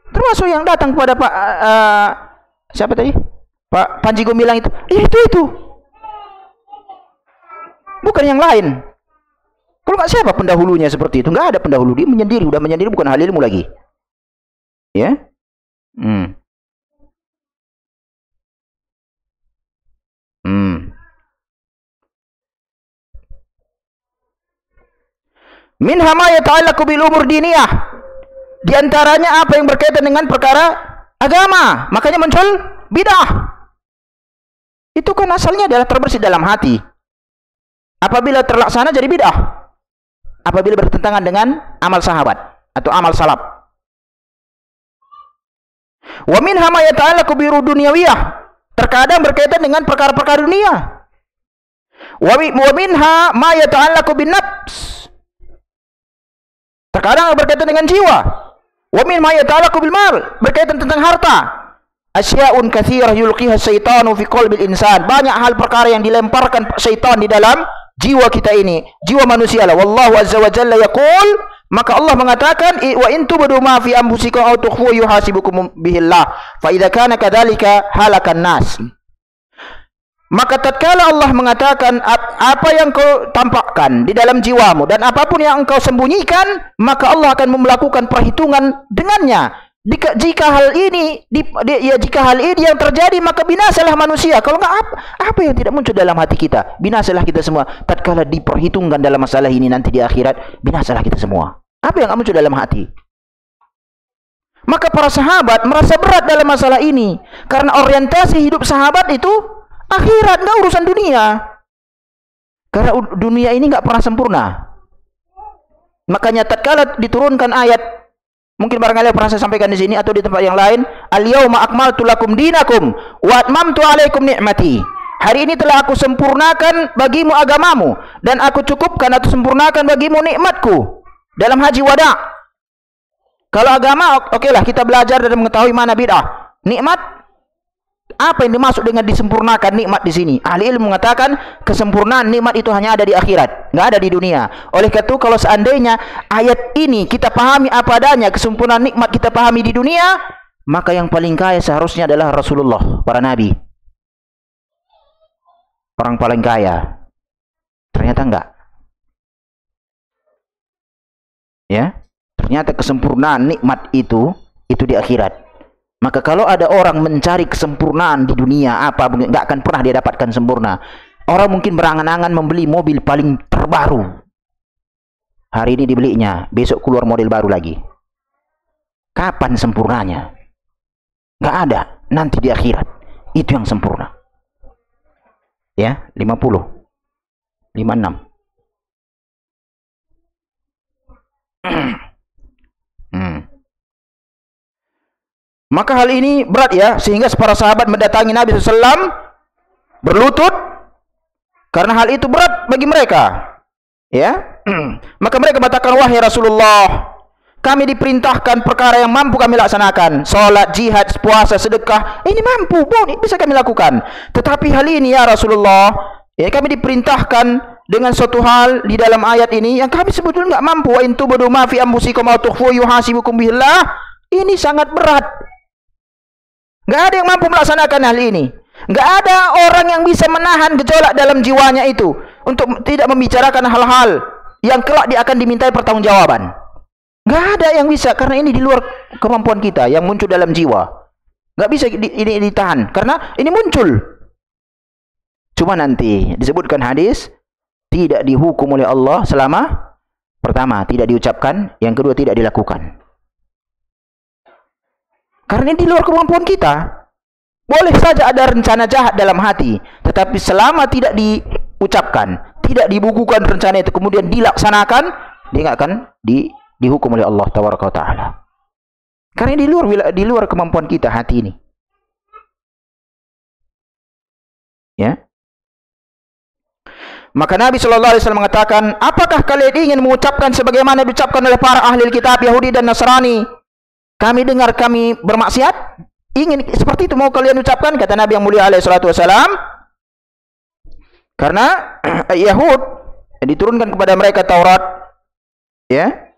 Termasuk yang datang kepada Pak siapa tadi? Pak Panji Gumilang itu. Itu. Bukan yang lain. Kalau nggak siapa pendahulunya seperti itu? Nggak ada pendahulu. Dia menyendiri. Udah menyendiri bukan hal ilmu lagi. Ya? Minha ma yata'allaqu bil umur diniyah. Di antaranya apa yang berkaitan dengan perkara agama. Makanya muncul bidah. Itu kan asalnya adalah terbersih dalam hati. Apabila terlaksana jadi bidah. Apabila bertentangan dengan amal sahabat atau amal salaf. Wa minha ma yata'allaqu bi dunyawiyah. Terkadang berkaitan dengan perkara-perkara dunia. Wa minha ma yata'allaqu bin nafs. Terkadang berkaitan dengan jiwa. Wa min ma yata'allaqu bil mal, berkaitan tentang harta. Asya'un katsirah yulqiha syaitanu fi qalbil insan. Banyak hal perkara yang dilemparkan syaitan di dalam jiwa kita ini, jiwa manusia lah. Wallahu azza wa jalla yaqul, maka Allah mengatakan wa in tubdu ma fi anfusikum aw tukhfu yuhasibukum bihillah. Fa idza kana kadzalika halakan nas. Maka tatkala Allah mengatakan apa yang kau tampakkan di dalam jiwamu dan apapun yang engkau sembunyikan, maka Allah akan melakukan perhitungan dengannya. Jika hal ini yang terjadi, maka binasalah manusia. Kalau enggak, apa yang tidak muncul dalam hati kita? Binasalah kita semua. Tatkala diperhitungkan dalam masalah ini nanti di akhirat, binasalah kita semua. Apa yang muncul dalam hati? Maka para sahabat merasa berat dalam masalah ini karena orientasi hidup sahabat itu akhirat, nggak urusan dunia. Karena dunia ini nggak pernah sempurna. Makanya tatkala diturunkan ayat, mungkin barangkali pernah saya sampaikan di sini atau di tempat yang lain, al-yauma akmaltu lakum dinakum wa atmamtu alaikum ni'mati. Hari ini telah aku sempurnakan bagimu agamamu dan aku cukupkan atau sempurnakan bagimu nikmatku. Dalam haji wada. Kalau agama, okelah kita belajar dan mengetahui mana bid'ah. Nikmat, apa yang dimaksud dengan disempurnakan nikmat di sini? Ahli ilmu mengatakan kesempurnaan nikmat itu hanya ada di akhirat, nggak ada di dunia. Oleh karena itu, kalau seandainya ayat ini kita pahami apa adanya, kesempurnaan nikmat kita pahami di dunia, maka yang paling kaya seharusnya adalah Rasulullah, para nabi. Orang paling kaya. Ternyata enggak. Ya, ternyata kesempurnaan nikmat itu di akhirat. Maka kalau ada orang mencari kesempurnaan di dunia, nggak akan pernah dia dapatkan sempurna. Orang mungkin berangan-angan membeli mobil paling terbaru. Hari ini dibelinya, besok keluar model baru lagi. Kapan sempurnanya? Nggak ada. Nanti di akhirat. Itu yang sempurna. Ya, 50. 56. Maka hal ini berat ya, sehingga para sahabat mendatangi Nabi SAW berlutut karena hal itu berat bagi mereka. Ya, maka mereka katakan, wahai Rasulullah, kami diperintahkan perkara yang mampu kami laksanakan, salat, jihad, puasa, sedekah, ini mampu, boleh, bisa kami lakukan. Tetapi hal ini ya Rasulullah, ya kami diperintahkan dengan suatu hal di dalam ayat ini yang kami sebetulnya nggak mampu. Wa in tubdu ma fi anfusikum aw tukhfu yuhasibukum billah. Ini sangat berat. Nggak ada yang mampu melaksanakan hal ini. Nggak ada orang yang bisa menahan gejolak dalam jiwanya itu untuk tidak membicarakan hal-hal yang kelak dia akan dimintai pertanggungjawaban. Nggak ada yang bisa, karena ini di luar kemampuan kita yang muncul dalam jiwa. Nggak bisa ini ditahan, karena ini muncul. Cuma nanti disebutkan hadis, tidak dihukum oleh Allah selama pertama tidak diucapkan, yang kedua tidak dilakukan. Karena ini di luar kemampuan kita. Boleh saja ada rencana jahat dalam hati, tetapi selama tidak diucapkan, tidak dibukukan rencana itu, kemudian dilaksanakan, dia nggak akan dihukum oleh Allah Tabaraka wa Ta'ala. Karena ini di luar kemampuan kita hati ini. Ya. Maka Nabi SAW mengatakan, apakah kalian ingin mengucapkan sebagaimana diucapkan oleh para ahli kitab Yahudi dan Nasrani? Kami dengar kami bermaksiat, ingin seperti itu mau kalian ucapkan, kata Nabi yang mulia alaihissalatu wassalam. Karena Yahud diturunkan kepada mereka Taurat, ya.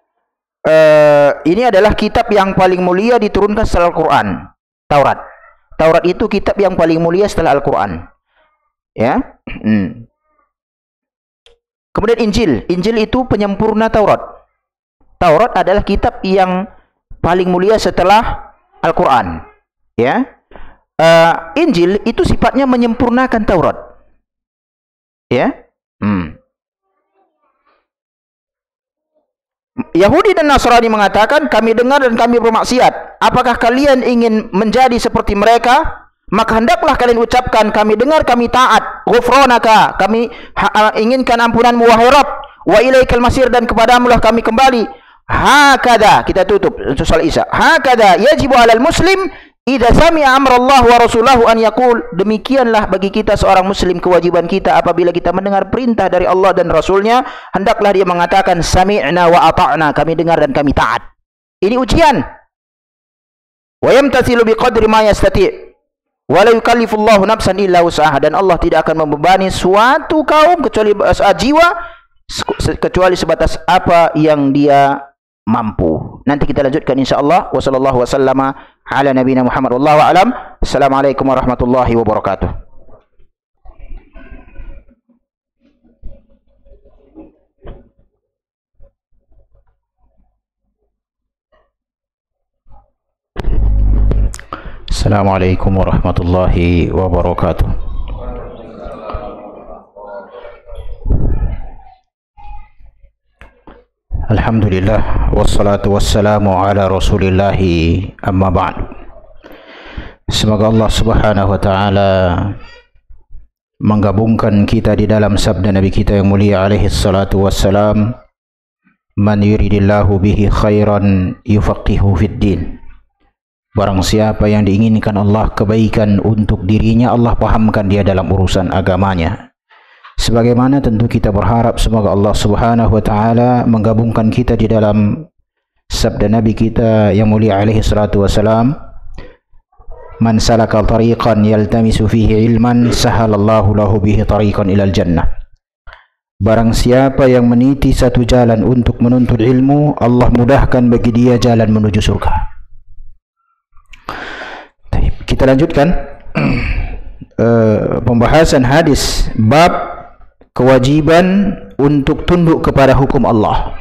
Ini adalah kitab yang paling mulia diturunkan setelah Al-Quran. Taurat itu kitab yang paling mulia setelah Al-Quran, ya. Kemudian Injil itu penyempurna Taurat. Taurat adalah kitab yang paling mulia setelah Al-Quran, ya. Injil itu sifatnya menyempurnakan Taurat, ya. Yahudi dan Nasrani mengatakan, kami dengar dan kami bermaksiat. Apakah kalian ingin menjadi seperti mereka? Maka hendaklah kalian ucapkan, kami dengar, kami taat. Ghufranaka, kami inginkan ampunanmu wahai Rabb. Wa ilaikal masir, dan kepadamulah kami kembali. Hakada, kita tutup surah Isa. Hakada yajibu 'alal muslim idza sami'a amrallah wa rasulahu an yaqul. Demikianlah bagi kita seorang muslim kewajiban kita apabila kita mendengar perintah dari Allah dan Rasulnya, hendaklah dia mengatakan sami'na wa ata'na, kami dengar dan kami taat. Ini ujian. Wa yamtathilu biqadri ma yastati'. Wa la yukallifullahu nafsan illa wus'aha, dan Allah tidak akan membebani suatu kaum kecuali jiwa kecuali sebatas apa yang dia mampu. Nanti kita lanjutkan insyaallah. Wassallallahu wasallama ala nabiyina Muhammad wallahu a'lam. Assalamualaikum warahmatullahi wabarakatuh. Assalamualaikum warahmatullahi wabarakatuh. Alhamdulillah, wassalatu wassalamu ala rasulillahi, amma ba'du. Semoga Allah subhanahu wa ta'ala menggabungkan kita di dalam sabda Nabi kita yang mulia alaihi salatu wassalam, man yuridillahu bihi khairan yufaqihu fid din. Barang siapa yang diinginkan Allah kebaikan untuk dirinya, Allah pahamkan dia dalam urusan agamanya. Sebagaimana tentu kita berharap semoga Allah subhanahu wa ta'ala menggabungkan kita di dalam sabda Nabi kita yang mulia alaihi salatu wassalam, man salaka tariqan yaltamisu fihi ilman sahalallahu lahu bihi tariqan ilal jannah. Barang siapa yang meniti satu jalan untuk menuntut ilmu, Allah mudahkan bagi dia jalan menuju surga. Kita lanjutkan pembahasan hadis bab kewajiban untuk tunduk kepada hukum Allah.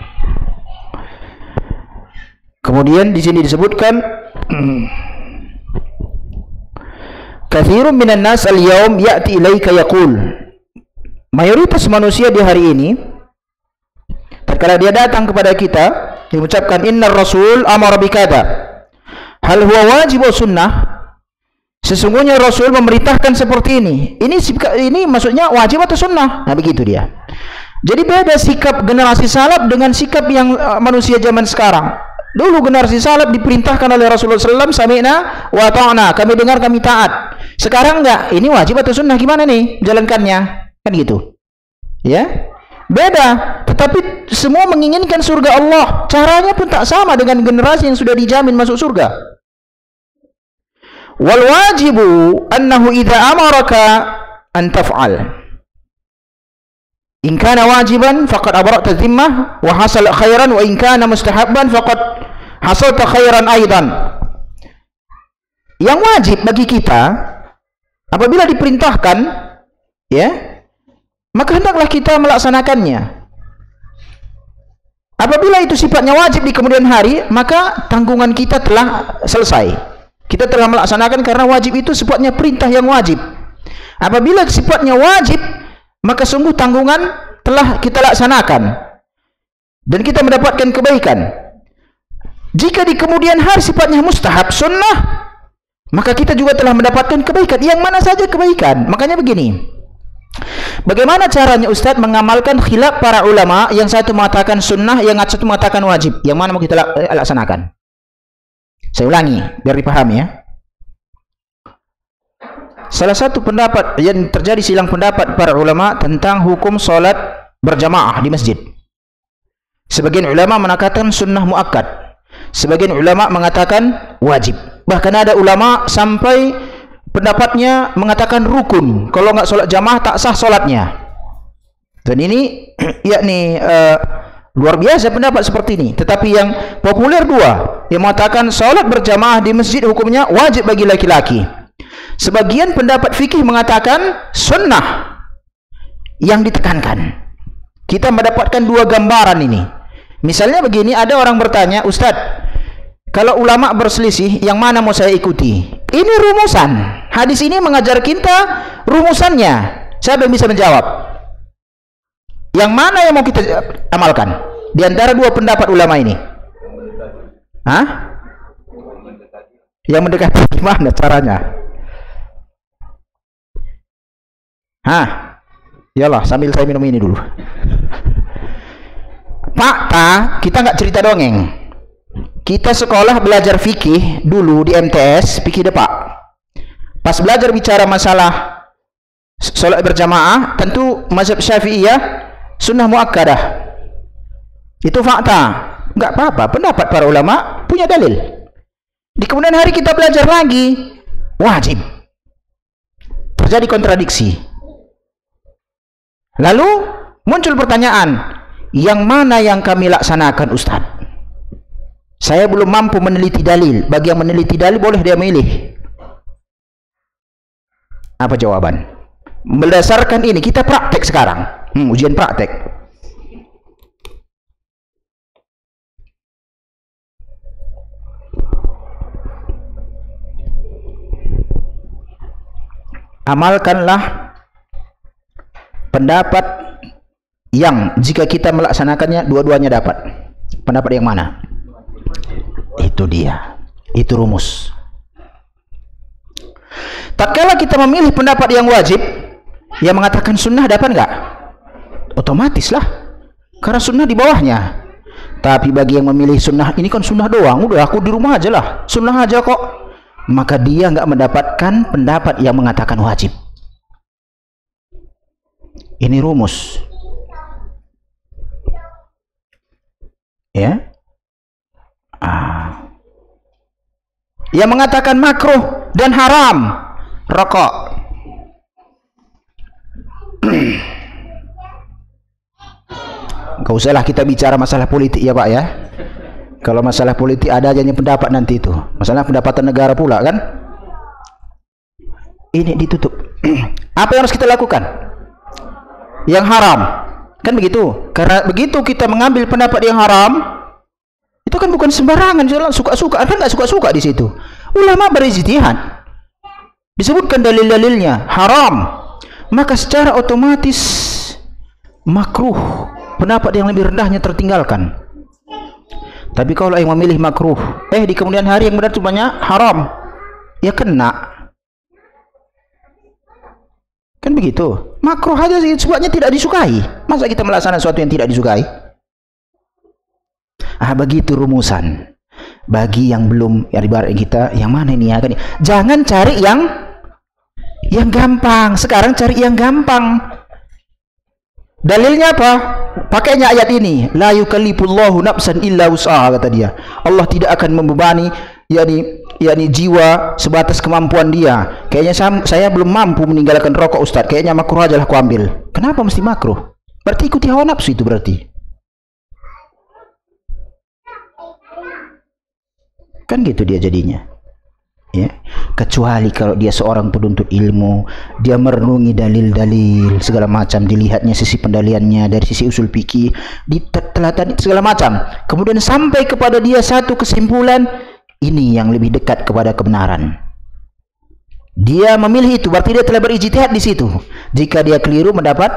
Kemudian di sini disebutkan katsirun minan nas al-yawm ya'ti ilaika yaqul. Mayoritas manusia di hari ini tatkala dia datang kepada kita mengucapkan innar rasul amara bikada. Hal huwa wajib wa sunnah? Sesungguhnya Rasul memerintahkan seperti ini. Ini maksudnya wajib atau sunnah? Nah begitu dia. Jadi beda sikap generasi salaf dengan sikap yang manusia zaman sekarang. Dulu generasi salaf diperintahkan oleh Rasulullah SAW, sami'na wa ta'na, kami dengar kami taat. Sekarang enggak, ini wajib atau sunnah, gimana nih jalankannya? Kan gitu. Ya, beda. Tetapi semua menginginkan surga Allah. Caranya pun tak sama dengan generasi yang sudah dijamin masuk surga. Wal wajibu annahu idza amaraka an taf'al. In kana wajiban faqad abra'ta dhimmah wa hasala khairan, wa in kana mustahabban faqad hasalta khairan aidan. Yang wajib bagi kita apabila diperintahkan, ya, maka hendaklah kita melaksanakannya. Apabila itu sifatnya wajib di kemudian hari, maka tanggungan kita telah selesai. Kita telah melaksanakan karena wajib itu sifatnya perintah yang wajib. Apabila sifatnya wajib, maka sungguh tanggungan telah kita laksanakan dan kita mendapatkan kebaikan. Jika di kemudian hari sifatnya mustahab, sunnah, maka kita juga telah mendapatkan kebaikan. Yang mana saja kebaikan. Makanya begini, bagaimana caranya Ustadz mengamalkan khilaf para ulama? Yang satu mengatakan sunnah, yang satu mengatakan wajib. Yang mana mau kita laksanakan? Saya ulangi biar dipahami ya. Salah satu pendapat yang terjadi silang pendapat para ulama tentang hukum salat berjamaah di masjid. Sebagian ulama mengatakan sunnah muakkad, sebagian ulama mengatakan wajib. Bahkan ada ulama sampai pendapatnya mengatakan rukun. Kalau nggak salat jamaah tak sah salatnya. Dan ini yakni luar biasa pendapat seperti ini. Tetapi yang populer dua, yang mengatakan salat berjamaah di masjid hukumnya wajib bagi laki-laki. Sebagian pendapat fikih mengatakan sunnah yang ditekankan. Kita mendapatkan dua gambaran ini. Misalnya begini, ada orang bertanya, Ustadz, kalau ulama berselisih, yang mana mau saya ikuti? Ini rumusan. Hadis ini mengajar kita rumusannya. Siapa yang bisa menjawab? Yang mana yang mau kita amalkan di antara dua pendapat ulama ini? Hah? Yang mendekati gimana caranya? Hah? Yalah, sambil saya minum ini dulu. Fakta, kita nggak cerita dongeng. Kita sekolah belajar fikih dulu di MTS, fikih Depak. Pas belajar bicara masalah salat berjamaah, tentu mazhab Syafi'iyah sunnah muakkadah. Itu fakta. Nggak apa-apa, pendapat para ulama punya dalil. Di kemudian hari kita belajar lagi, wajib. Terjadi kontradiksi. Lalu muncul pertanyaan, yang mana yang kami laksanakan Ustaz? Saya belum mampu meneliti dalil. Bagi yang meneliti dalil boleh dia milih. Apa jawaban? Berdasarkan ini kita praktek sekarang. Ujian praktek. Amalkanlah pendapat yang jika kita melaksanakannya dua-duanya dapat. Pendapat yang mana? Itu dia. Itu rumus. Tatkala kita memilih pendapat yang wajib, yang mengatakan sunnah dapat enggak? Otomatis lah. Karena sunnah di bawahnya. Tapi bagi yang memilih sunnah, ini kan sunnah doang, udah aku di rumah aja lah, sunnah aja kok. Maka dia enggak mendapatkan pendapat yang mengatakan wajib. Ini rumus. Ya. Yang mengatakan makruh dan haram rokok. Gak usahlah kita bicara masalah politik ya Pak ya. Kalau masalah politik ada aja pendapat nanti itu. Masalah pendapatan negara pula kan. Ini ditutup. Apa yang harus kita lakukan? Yang haram. Kan begitu. Karena begitu kita mengambil pendapat yang haram, itu kan bukan sembarangan, jalan suka-suka. Anda nggak suka-suka di situ. Ulama berijtihad. Disebutkan dalil-dalilnya haram. Maka secara otomatis makruh. Pendapat yang lebih rendahnya tertinggalkan. Tapi kalau yang memilih makruh, di kemudian hari yang benar cumanya haram, ya kena. Kan begitu. Makruh aja sih sebabnya tidak disukai. Masa kita melaksanakan sesuatu yang tidak disukai? Begitu rumusan. Bagi yang belum, ya ibarat kita, yang mana ini ya kan? Jangan cari yang gampang. Sekarang cari yang gampang. Dalilnya apa? Pakainya ayat ini, la yukallifullahu nafsan illa wus'aha, kata dia. Allah tidak akan membebani yakni jiwa sebatas kemampuan dia. Kayaknya saya belum mampu meninggalkan rokok, Ustaz. Kayaknya makruh aja lah aku ambil. Kenapa mesti makruh? Berarti ikuti hawa nafsu itu berarti. Kan gitu dia jadinya, ya. Kecuali kalau dia seorang penuntut ilmu, dia merenungi dalil-dalil segala macam, dilihatnya sisi pendaliannya dari sisi usul fikih, ditelatani segala macam, kemudian sampai kepada dia satu kesimpulan, ini yang lebih dekat kepada kebenaran. Dia memilih itu, berarti dia telah berijtihad di situ. Jika dia keliru mendapat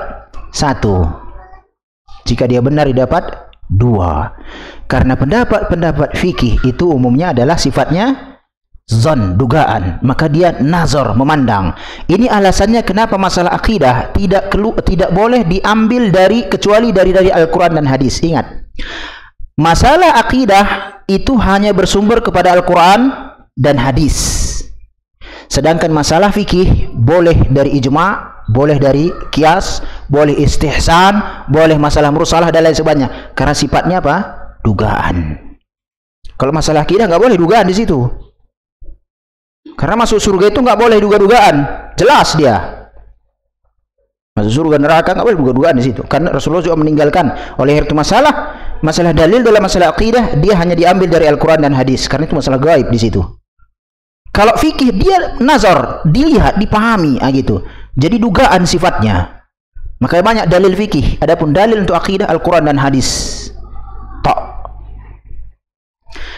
1, jika dia benar didapat 2. Karena pendapat fikih itu umumnya adalah sifatnya zon, dugaan, maka dia nazar, memandang. Ini alasannya kenapa masalah akidah tidak boleh diambil kecuali dari Al-Quran dan hadis. Ingat, masalah akidah itu hanya bersumber kepada Al-Quran dan hadis. Sedangkan masalah fikih boleh dari ijma', boleh dari kias, boleh istihsan, boleh masalah mursalah dan lain sebagainya. Karena sifatnya apa? Dugaan. Kalau masalah akidah nggak boleh dugaan di situ. Karena masuk surga itu nggak boleh duga-dugaan. Jelas dia. Masuk surga neraka nggak boleh duga-dugaan di situ. Karena Rasulullah juga meninggalkan. Oleh itu masalah dalil dalam masalah akidah dia hanya diambil dari Al-Quran dan hadis. Karena itu masalah gaib di situ. Kalau fikih dia nazar, dilihat, dipahami, gitu. Jadi dugaan sifatnya. Makanya banyak dalil fikih. Adapun dalil untuk akidah Al-Quran dan hadis. Tak.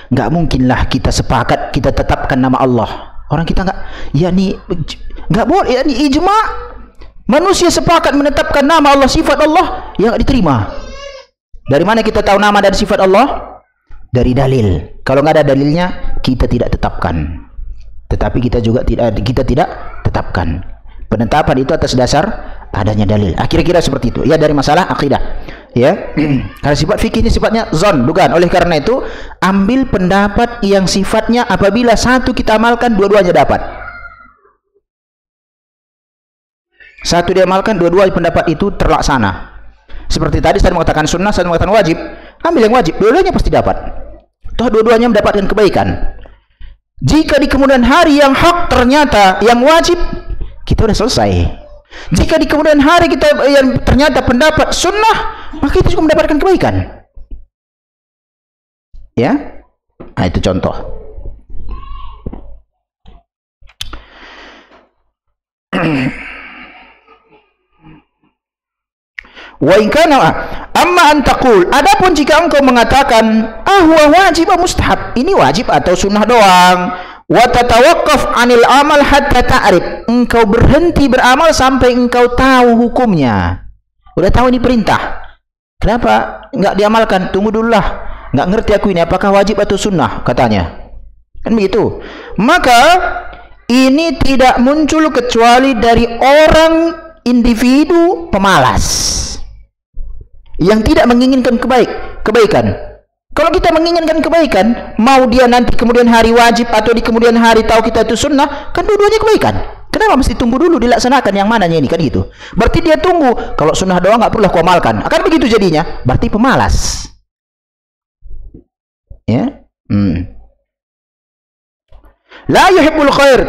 Nggak mungkinlah kita sepakat kita tetapkan nama Allah. Orang kita nggak boleh. Yani ijma, manusia sepakat menetapkan nama Allah, sifat Allah yang diterima. Dari mana kita tahu nama dan sifat Allah? Dari dalil. Kalau nggak ada dalilnya, kita tidak tetapkan. Tetapi kita tidak tetapkan. Penetapan itu atas dasar adanya dalil. Kira-kira seperti itu. Ya, dari masalah akidah. Ya, karena sifat fikih ini sifatnya zon, dugaan. Oleh karena itu, ambil pendapat yang sifatnya apabila satu kita amalkan, dua-duanya dapat. Satu diamalkan, dua-dua pendapat itu terlaksana. Seperti tadi saya mengatakan sunnah, saya mengatakan wajib. Ambil yang wajib, dua-duanya pasti dapat. Toh dua-duanya mendapatkan kebaikan. Jika di kemudian hari yang hak ternyata yang wajib, kita sudah selesai. Jika di kemudian hari kita yang ternyata pendapat sunnah, maka itu juga mendapatkan kebaikan. Ya, nah, itu contoh. Wa in kana amma an taqul, adapun jika engkau mengatakan huwa wajib atau mustahab, ini wajib atau sunnah doang, wa tatawaqqaf 'anil amal hatta ta'rif, engkau berhenti beramal sampai engkau tahu hukumnya. Udah tahu ini perintah, kenapa enggak diamalkan? Tunggu dululah, enggak ngerti aku ini apakah wajib atau sunnah, katanya. Kan begitu. Maka ini tidak muncul kecuali dari orang individu pemalas yang tidak menginginkan kebaikan. Kalau kita menginginkan kebaikan, mau dia nanti kemudian hari wajib atau di kemudian hari tahu kita itu sunnah, kan dua-duanya kebaikan. Kenapa mesti tunggu dulu dilaksanakan yang mananya ini, kan gitu. Berarti dia tunggu, kalau sunnah doang nggak perlu aku amalkan. Akan begitu jadinya, berarti pemalas. Ya. La yuhibbul khair,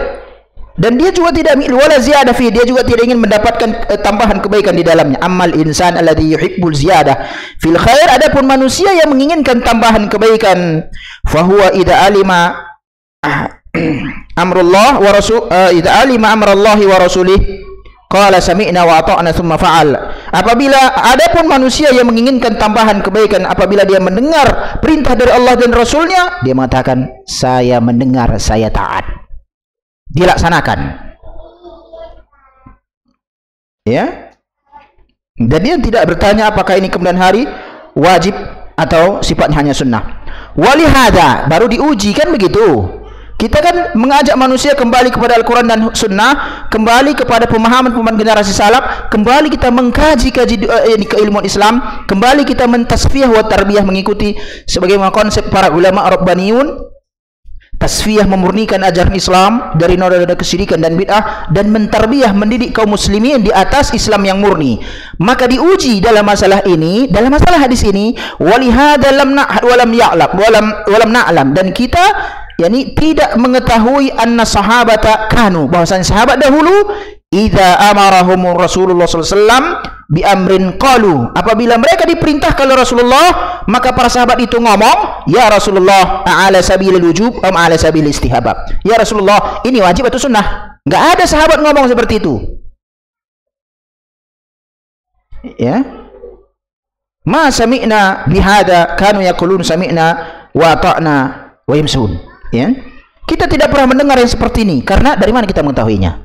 dan dia juga tidak wala ziyadah fi, dia juga tidak ingin mendapatkan tambahan kebaikan di dalamnya. Amal insan alladhi yuhibbul ziyadah fil khair, adapun manusia yang menginginkan tambahan kebaikan, fahuwa idza alima amrullah wa rasul idza alima amrallahi wa rasulih qala sami'na wa ata'na thumma fa'al. Apabila adapun manusia yang menginginkan tambahan kebaikan, apabila dia mendengar perintah dari Allah dan Rasulnya, dia mengatakan saya mendengar, saya taat, dilaksanakan. Ya, dan dia tidak bertanya apakah ini kemudian hari wajib atau sifatnya hanya sunnah. Walihada, baru diuji, kan begitu. Kita kan mengajak manusia kembali kepada Al-Quran dan Sunnah, kembali kepada pemahaman generasi salaf, kembali kita mengkaji keilmuan Islam, kembali kita mentasfiyah wa tarbiyah, mengikuti sebagaimana konsep para ulama Rabbaniyun, tasfiyah, memurnikan ajaran Islam dari noda-noda kesyirikan dan bid'ah, dan mentarbiyah, mendidik kaum muslimin di atas Islam yang murni. Maka diuji dalam masalah ini, dalam masalah hadis ini, walihada lam na'lam, dan kita yakni tidak mengetahui anna sahabata kanu, bahwasanya sahabat dahulu idza amarahum Rasulullah sallallahu alaihi wasallam bi amrin qalu, apabila mereka diperintahkan oleh Rasulullah, maka para sahabat itu ngomong, ya Rasulullah, ala sabilil wujub am ala sabilil istihbab, ya Rasulullah, ini wajib atau sunnah. Enggak ada sahabat ngomong seperti itu, ya. Ma sami'na bihada, kanu yaqulun sami'na wa ta'na wa yamsun, ya. Kita tidak pernah mendengar yang seperti ini. Karena dari mana kita mengetahuinya?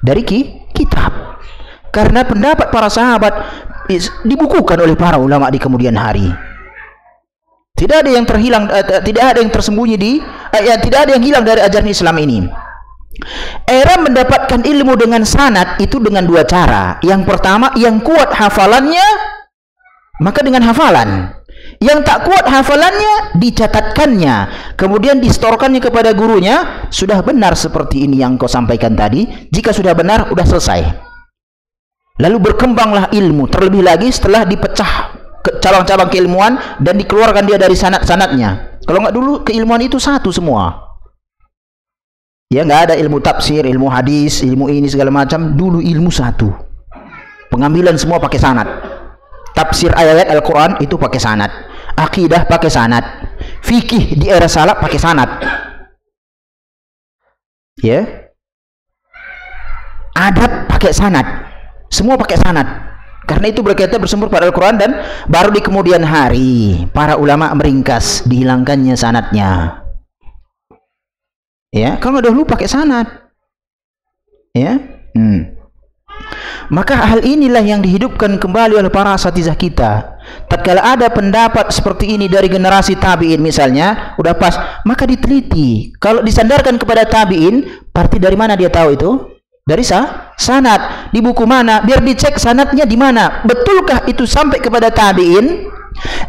Dari kitab. Karena pendapat para sahabat dibukukan oleh para ulama di kemudian hari. Tidak ada yang terhilang, tidak ada yang tersembunyi tidak ada yang hilang dari ajaran Islam ini. Era mendapatkan ilmu dengan sanad itu dengan dua cara. Yang pertama, yang kuat hafalannya, maka dengan hafalan. Yang tak kuat hafalannya, dicatatkannya, kemudian distorkannya kepada gurunya. Sudah benar seperti ini yang kau sampaikan tadi. Jika sudah benar, sudah selesai. Lalu berkembanglah ilmu, terlebih lagi setelah dipecah cabang-cabang keilmuan dan dikeluarkan dia dari sanad-sanadnya. Kalau nggak, dulu keilmuan itu satu semua, ya, nggak ada ilmu tafsir, ilmu hadis, ilmu ini segala macam. Dulu ilmu satu, pengambilan semua pakai sanad. Tafsir ayat Al-Quran itu pakai sanad, akidah pakai sanad, fikih di era salaf pakai sanad, ya, adab pakai sanad, semua pakai sanad. Karena itu berkaitan bersumber pada Al-Quran, dan baru di kemudian hari para ulama meringkas, dihilangkannya sanadnya, ya. Kalau dahulu pakai sanad, ya. Maka hal inilah yang dihidupkan kembali oleh para asatizah kita. Tatkala ada pendapat seperti ini dari generasi tabi'in misalnya, udah pas, maka diteliti. Kalau disandarkan kepada tabi'in, berarti dari mana dia tahu itu? Dari sanad. Di buku mana? Biar dicek sanadnya di mana. Betulkah itu sampai kepada tabi'in?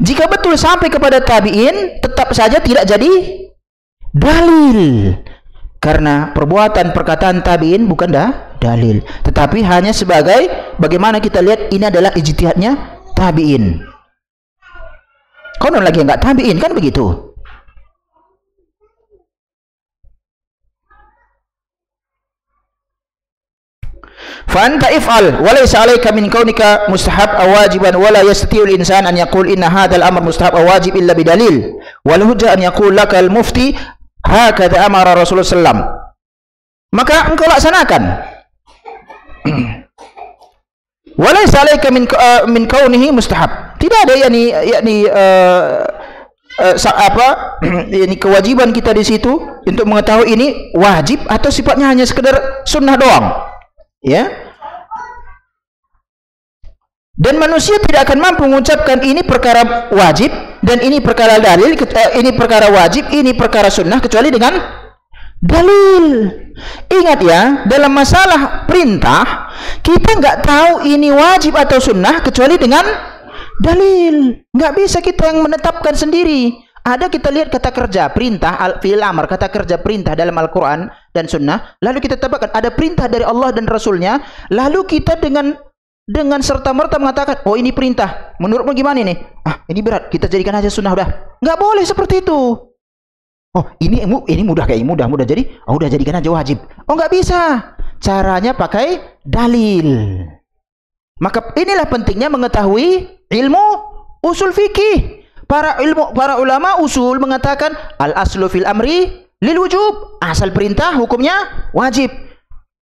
Jika betul sampai kepada tabi'in, tetap saja tidak jadi dalil. Karena perbuatan perkataan tabi'in bukan dalil, tetapi hanya sebagai bagaimana kita lihat ini adalah ijtihadnya tabi'in. Konon lagi enggak tabi'in, kan begitu. Fa anta if'al wa laysa 'alayka min kaunika mustahab aw wajiban wa la yastati'u al-insan an yaqul inna hadzal amr mustahab aw wajib illa bidalil. Wal hujja an yaqul laka al-mufti hakadha amara Rasulullah sallam. Maka engkau laksanakan. Walaysa 'alaika min kaunihi mustahab. Tidak ada yakni kewajiban kita di situ untuk mengetahui ini wajib atau sifatnya hanya sekedar sunnah doang, ya. Dan manusia tidak akan mampu mengucapkan ini perkara wajib dan ini perkara dalil, ini perkara wajib, ini perkara sunnah, kecuali dengan dalil. Ingat ya, dalam masalah perintah kita nggak tahu ini wajib atau sunnah kecuali dengan dalil. Nggak bisa kita yang menetapkan sendiri. Ada kita lihat kata kerja perintah, fi'il amr, kata kerja perintah dalam Al-Quran dan sunnah, lalu kita tetapkan ada perintah dari Allah dan Rasulnya, lalu kita dengan serta-merta mengatakan, oh ini perintah, menurutmu gimana ini? Ah, ini berat, kita jadikan aja sunnah udah. Nggak boleh seperti itu. Oh ini mudah, kayak mudah jadi, oh udah jadikan aja wajib. Oh nggak bisa. Caranya pakai dalil. Maka inilah pentingnya mengetahui ilmu usul fikih. Para ulama usul mengatakan al aslu fil amri lil wujub. Asal perintah hukumnya wajib.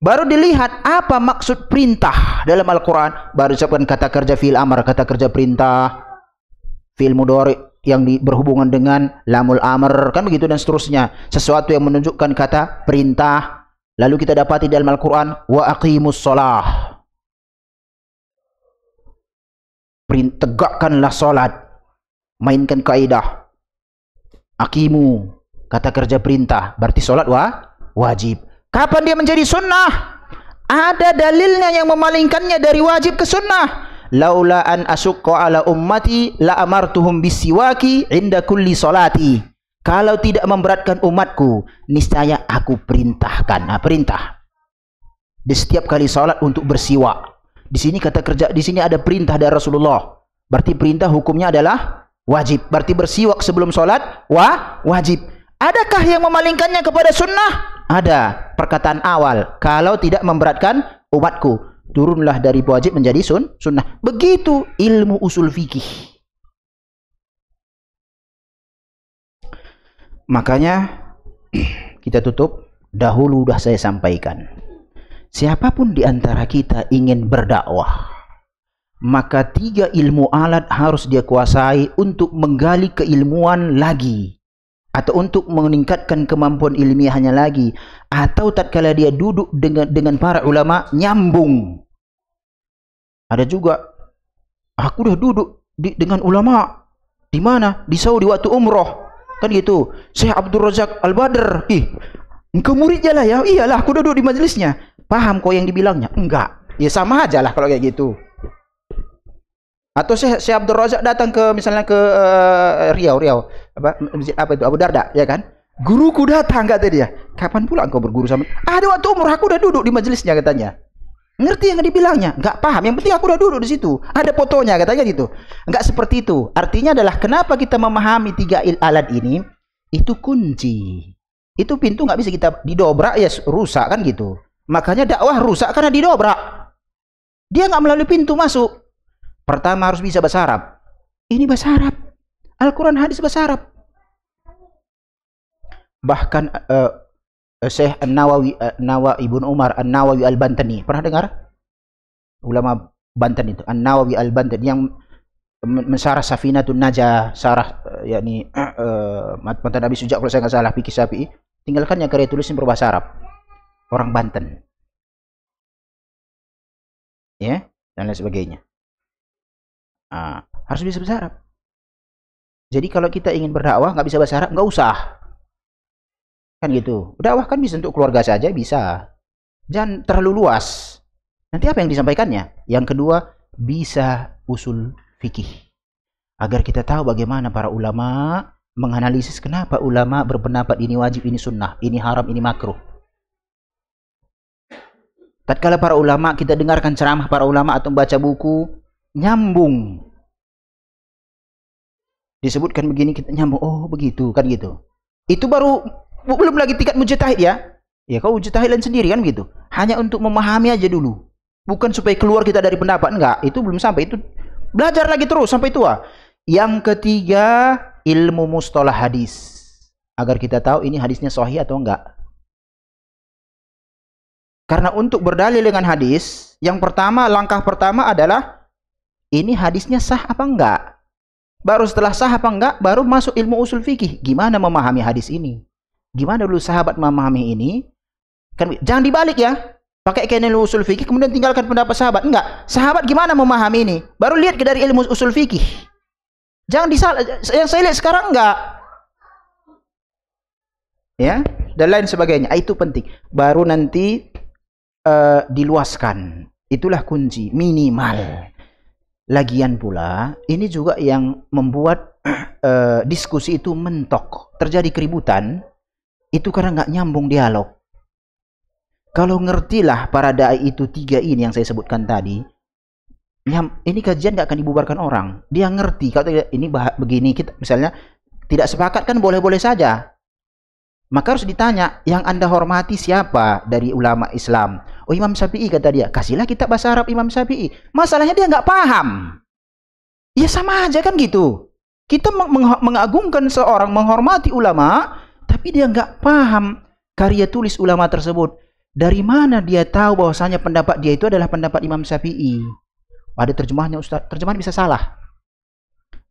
Baru dilihat apa maksud perintah dalam Al-Quran. Baru disebutkan kata kerja fi'il amr, kata kerja perintah, fi'il mudhari yang berhubungan dengan lamul amr, kan begitu, dan seterusnya. Sesuatu yang menunjukkan kata perintah. Lalu kita dapati dalam Al-Quran wa aqimus shalah, tegakkanlah salat, mainkan kaidah. Aqimu, kata kerja perintah, berarti salat wajib. Kapan dia menjadi sunnah? Ada dalilnya yang memalingkannya dari wajib ke sunnah. Laula an asyqa ala ummati la amartuhum bisiwaki inda kulli salati. Kalau tidak memberatkan umatku, niscaya aku perintahkan. Nah, perintah. Di setiap kali salat untuk bersiwak. Di sini kata kerja, di sini ada perintah dari Rasulullah. Berarti perintah hukumnya adalah wajib. Berarti bersiwak sebelum salat wajib. Adakah yang memalingkannya kepada sunnah? Ada. Perkataan awal, kalau tidak memberatkan umatku, turunlah dari wajib menjadi sunnah. Begitu ilmu usul fikih. Makanya kita tutup. Dahulu sudah saya sampaikan, siapapun di antara kita ingin berdakwah, maka 3 ilmu alat harus dia kuasai untuk menggali keilmuan lagi, atau untuk meningkatkan kemampuan ilmiahnya lagi, atau tatkala dia duduk dengan para ulama nyambung. Ada juga, aku udah duduk dengan ulama di mana? Di Saudi waktu umroh. Kan gitu. Syekh Abdul Razak Al-Badr. Engkau muridnya lah ya. Iyalah, aku duduk di majelisnya. Paham kau yang dibilangnya? Enggak. Ya sama aja lah kalau kayak gitu. Atau Syekh Abdul Razak datang ke misalnya ke Riau. Apa itu? Abu Darda, ya kan? Guruku datang, kata dia. Kapan pula engkau berguru sama? Ada waktu umroh aku udah duduk di majelisnya, katanya. Ngerti yang dibilangnya? Enggak paham. Yang penting aku udah duduk di situ. Ada fotonya, katanya gitu. Enggak seperti itu. Artinya adalah kenapa kita memahami 3 alat ini, itu kunci. Itu pintu nggak bisa kita didobrak, ya rusak kan gitu. Makanya dakwah rusak karena didobrak. Dia nggak melalui pintu masuk. Pertama harus bisa bahasa Arab. Ini bahasa Arab. Al-Quran, hadis bahasa Arab. Bahkan Syekh An-Nawawi, Ibnu Umar An-Nawawi Al-Bantani, pernah dengar? Ulama Banten itu, An-Nawawi Al-Bantani yang mensyarah Safinatun Najah, syarah yakni matan Nabi Sujak kalau saya nggak salah, fikih Syafi'i. Tinggalkan yang karya tulisnya berbahasa Arab. Orang Banten. Ya, dan lain sebagainya. Harus bisa bahasa Arab. Jadi kalau kita ingin berdakwah nggak bisa bahasa Arab, nggak usah. Kan gitu. Dakwah kan bisa untuk keluarga saja, bisa. Jangan terlalu luas. Nanti apa yang disampaikannya? Yang kedua, bisa usul fikih. Agar kita tahu bagaimana para ulama menganalisis kenapa ulama berpendapat ini wajib, ini sunnah, ini haram, ini makruh. Tatkala para ulama, kita dengarkan ceramah para ulama atau baca buku, nyambung. Disebutkan begini, kita nyambung. Oh begitu, kan gitu. Itu baru, belum lagi tingkat mujtahid ya. Ya kau mujtahid lain sendiri kan gitu. Hanya untuk memahami aja dulu. Bukan supaya keluar kita dari pendapat, enggak. Itu belum sampai, itu belajar lagi terus sampai tua. Yang ketiga, ilmu mustalah hadis. Agar kita tahu ini hadisnya sahih atau enggak. Karena untuk berdalil dengan hadis, yang pertama, langkah pertama adalah ini hadisnya sah apa enggak. Baru setelah sah apa enggak, baru masuk ilmu usul fikih. Gimana memahami hadis ini? Gimana dulu sahabat memahami ini? Kan jangan dibalik ya. Pakai ilmu usul fikih kemudian tinggalkan pendapat sahabat. Enggak. Sahabat gimana memahami ini? Baru lihat dari ilmu usul fikih. Jangan disalah. Yang saya lihat sekarang enggak. Ya, dan lain sebagainya. Itu penting. Baru nanti diluaskan. Itulah kunci minimal. Lagian pula, ini juga yang membuat diskusi itu mentok. Terjadi keributan, itu karena nggak nyambung dialog. Kalau ngertilah para dai itu 3 ini yang saya sebutkan tadi, ini kajian nggak akan dibubarkan orang. Dia ngerti, kalau ini begini, kita misalnya tidak sepakat kan boleh-boleh saja. Maka harus ditanya, yang Anda hormati siapa dari ulama Islam? Oh Imam Syafi'i, kata dia. Kasihlah kitab bahasa Arab Imam Syafi'i. Masalahnya dia nggak paham. Ya sama aja kan gitu. Kita mengagungkan seorang, menghormati ulama, tapi dia nggak paham karya tulis ulama tersebut. Dari mana dia tahu bahwasanya pendapat dia itu adalah pendapat Imam Syafi'i? Ada terjemahannya Ustaz. Terjemahan bisa salah.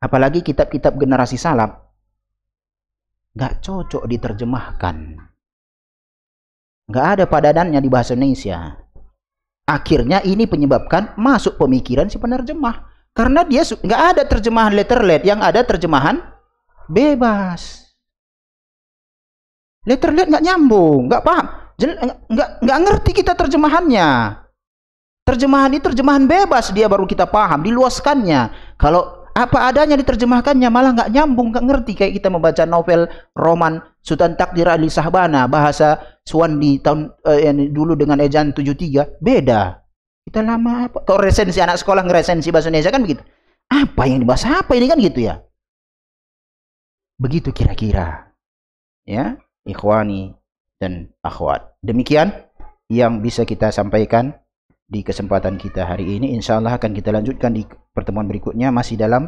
Apalagi kitab-kitab generasi salaf. Nggak cocok diterjemahkan. Nggak ada padanannya di bahasa Indonesia. Akhirnya ini penyebabkan masuk pemikiran si penerjemah. Karena dia nggak ada terjemahan letterlet, yang ada terjemahan bebas. Letterlet nggak nyambung, nggak paham, nggak ngerti kita terjemahannya. Terjemahan ini terjemahan bebas, dia baru kita paham, diluaskannya. Kalau apa adanya diterjemahkannya, malah nggak nyambung, nggak ngerti. Kayak kita membaca novel roman Sultan Takdir Ali Sahbana, bahasa Suwandi tahun dulu dengan ejaan 73 beda. Kita lama apa? Kalau resensi anak sekolah ngeresensi bahasa Indonesia kan begitu. Apa yang dibahas apa ini kan gitu ya. Begitu kira-kira. Ya, ikhwani dan akhwat. Demikian yang bisa kita sampaikan di kesempatan kita hari ini. Insyaallah akan kita lanjutkan di pertemuan berikutnya, masih dalam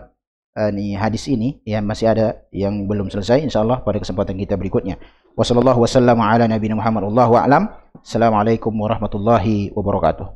hadis ini ya, masih ada yang belum selesai insyaallah pada kesempatan kita berikutnya. Wassallallahu wasallam ala nabiyina Muhammad wallahu a'lam. Assalamualaikum warahmatullahi wabarakatuh.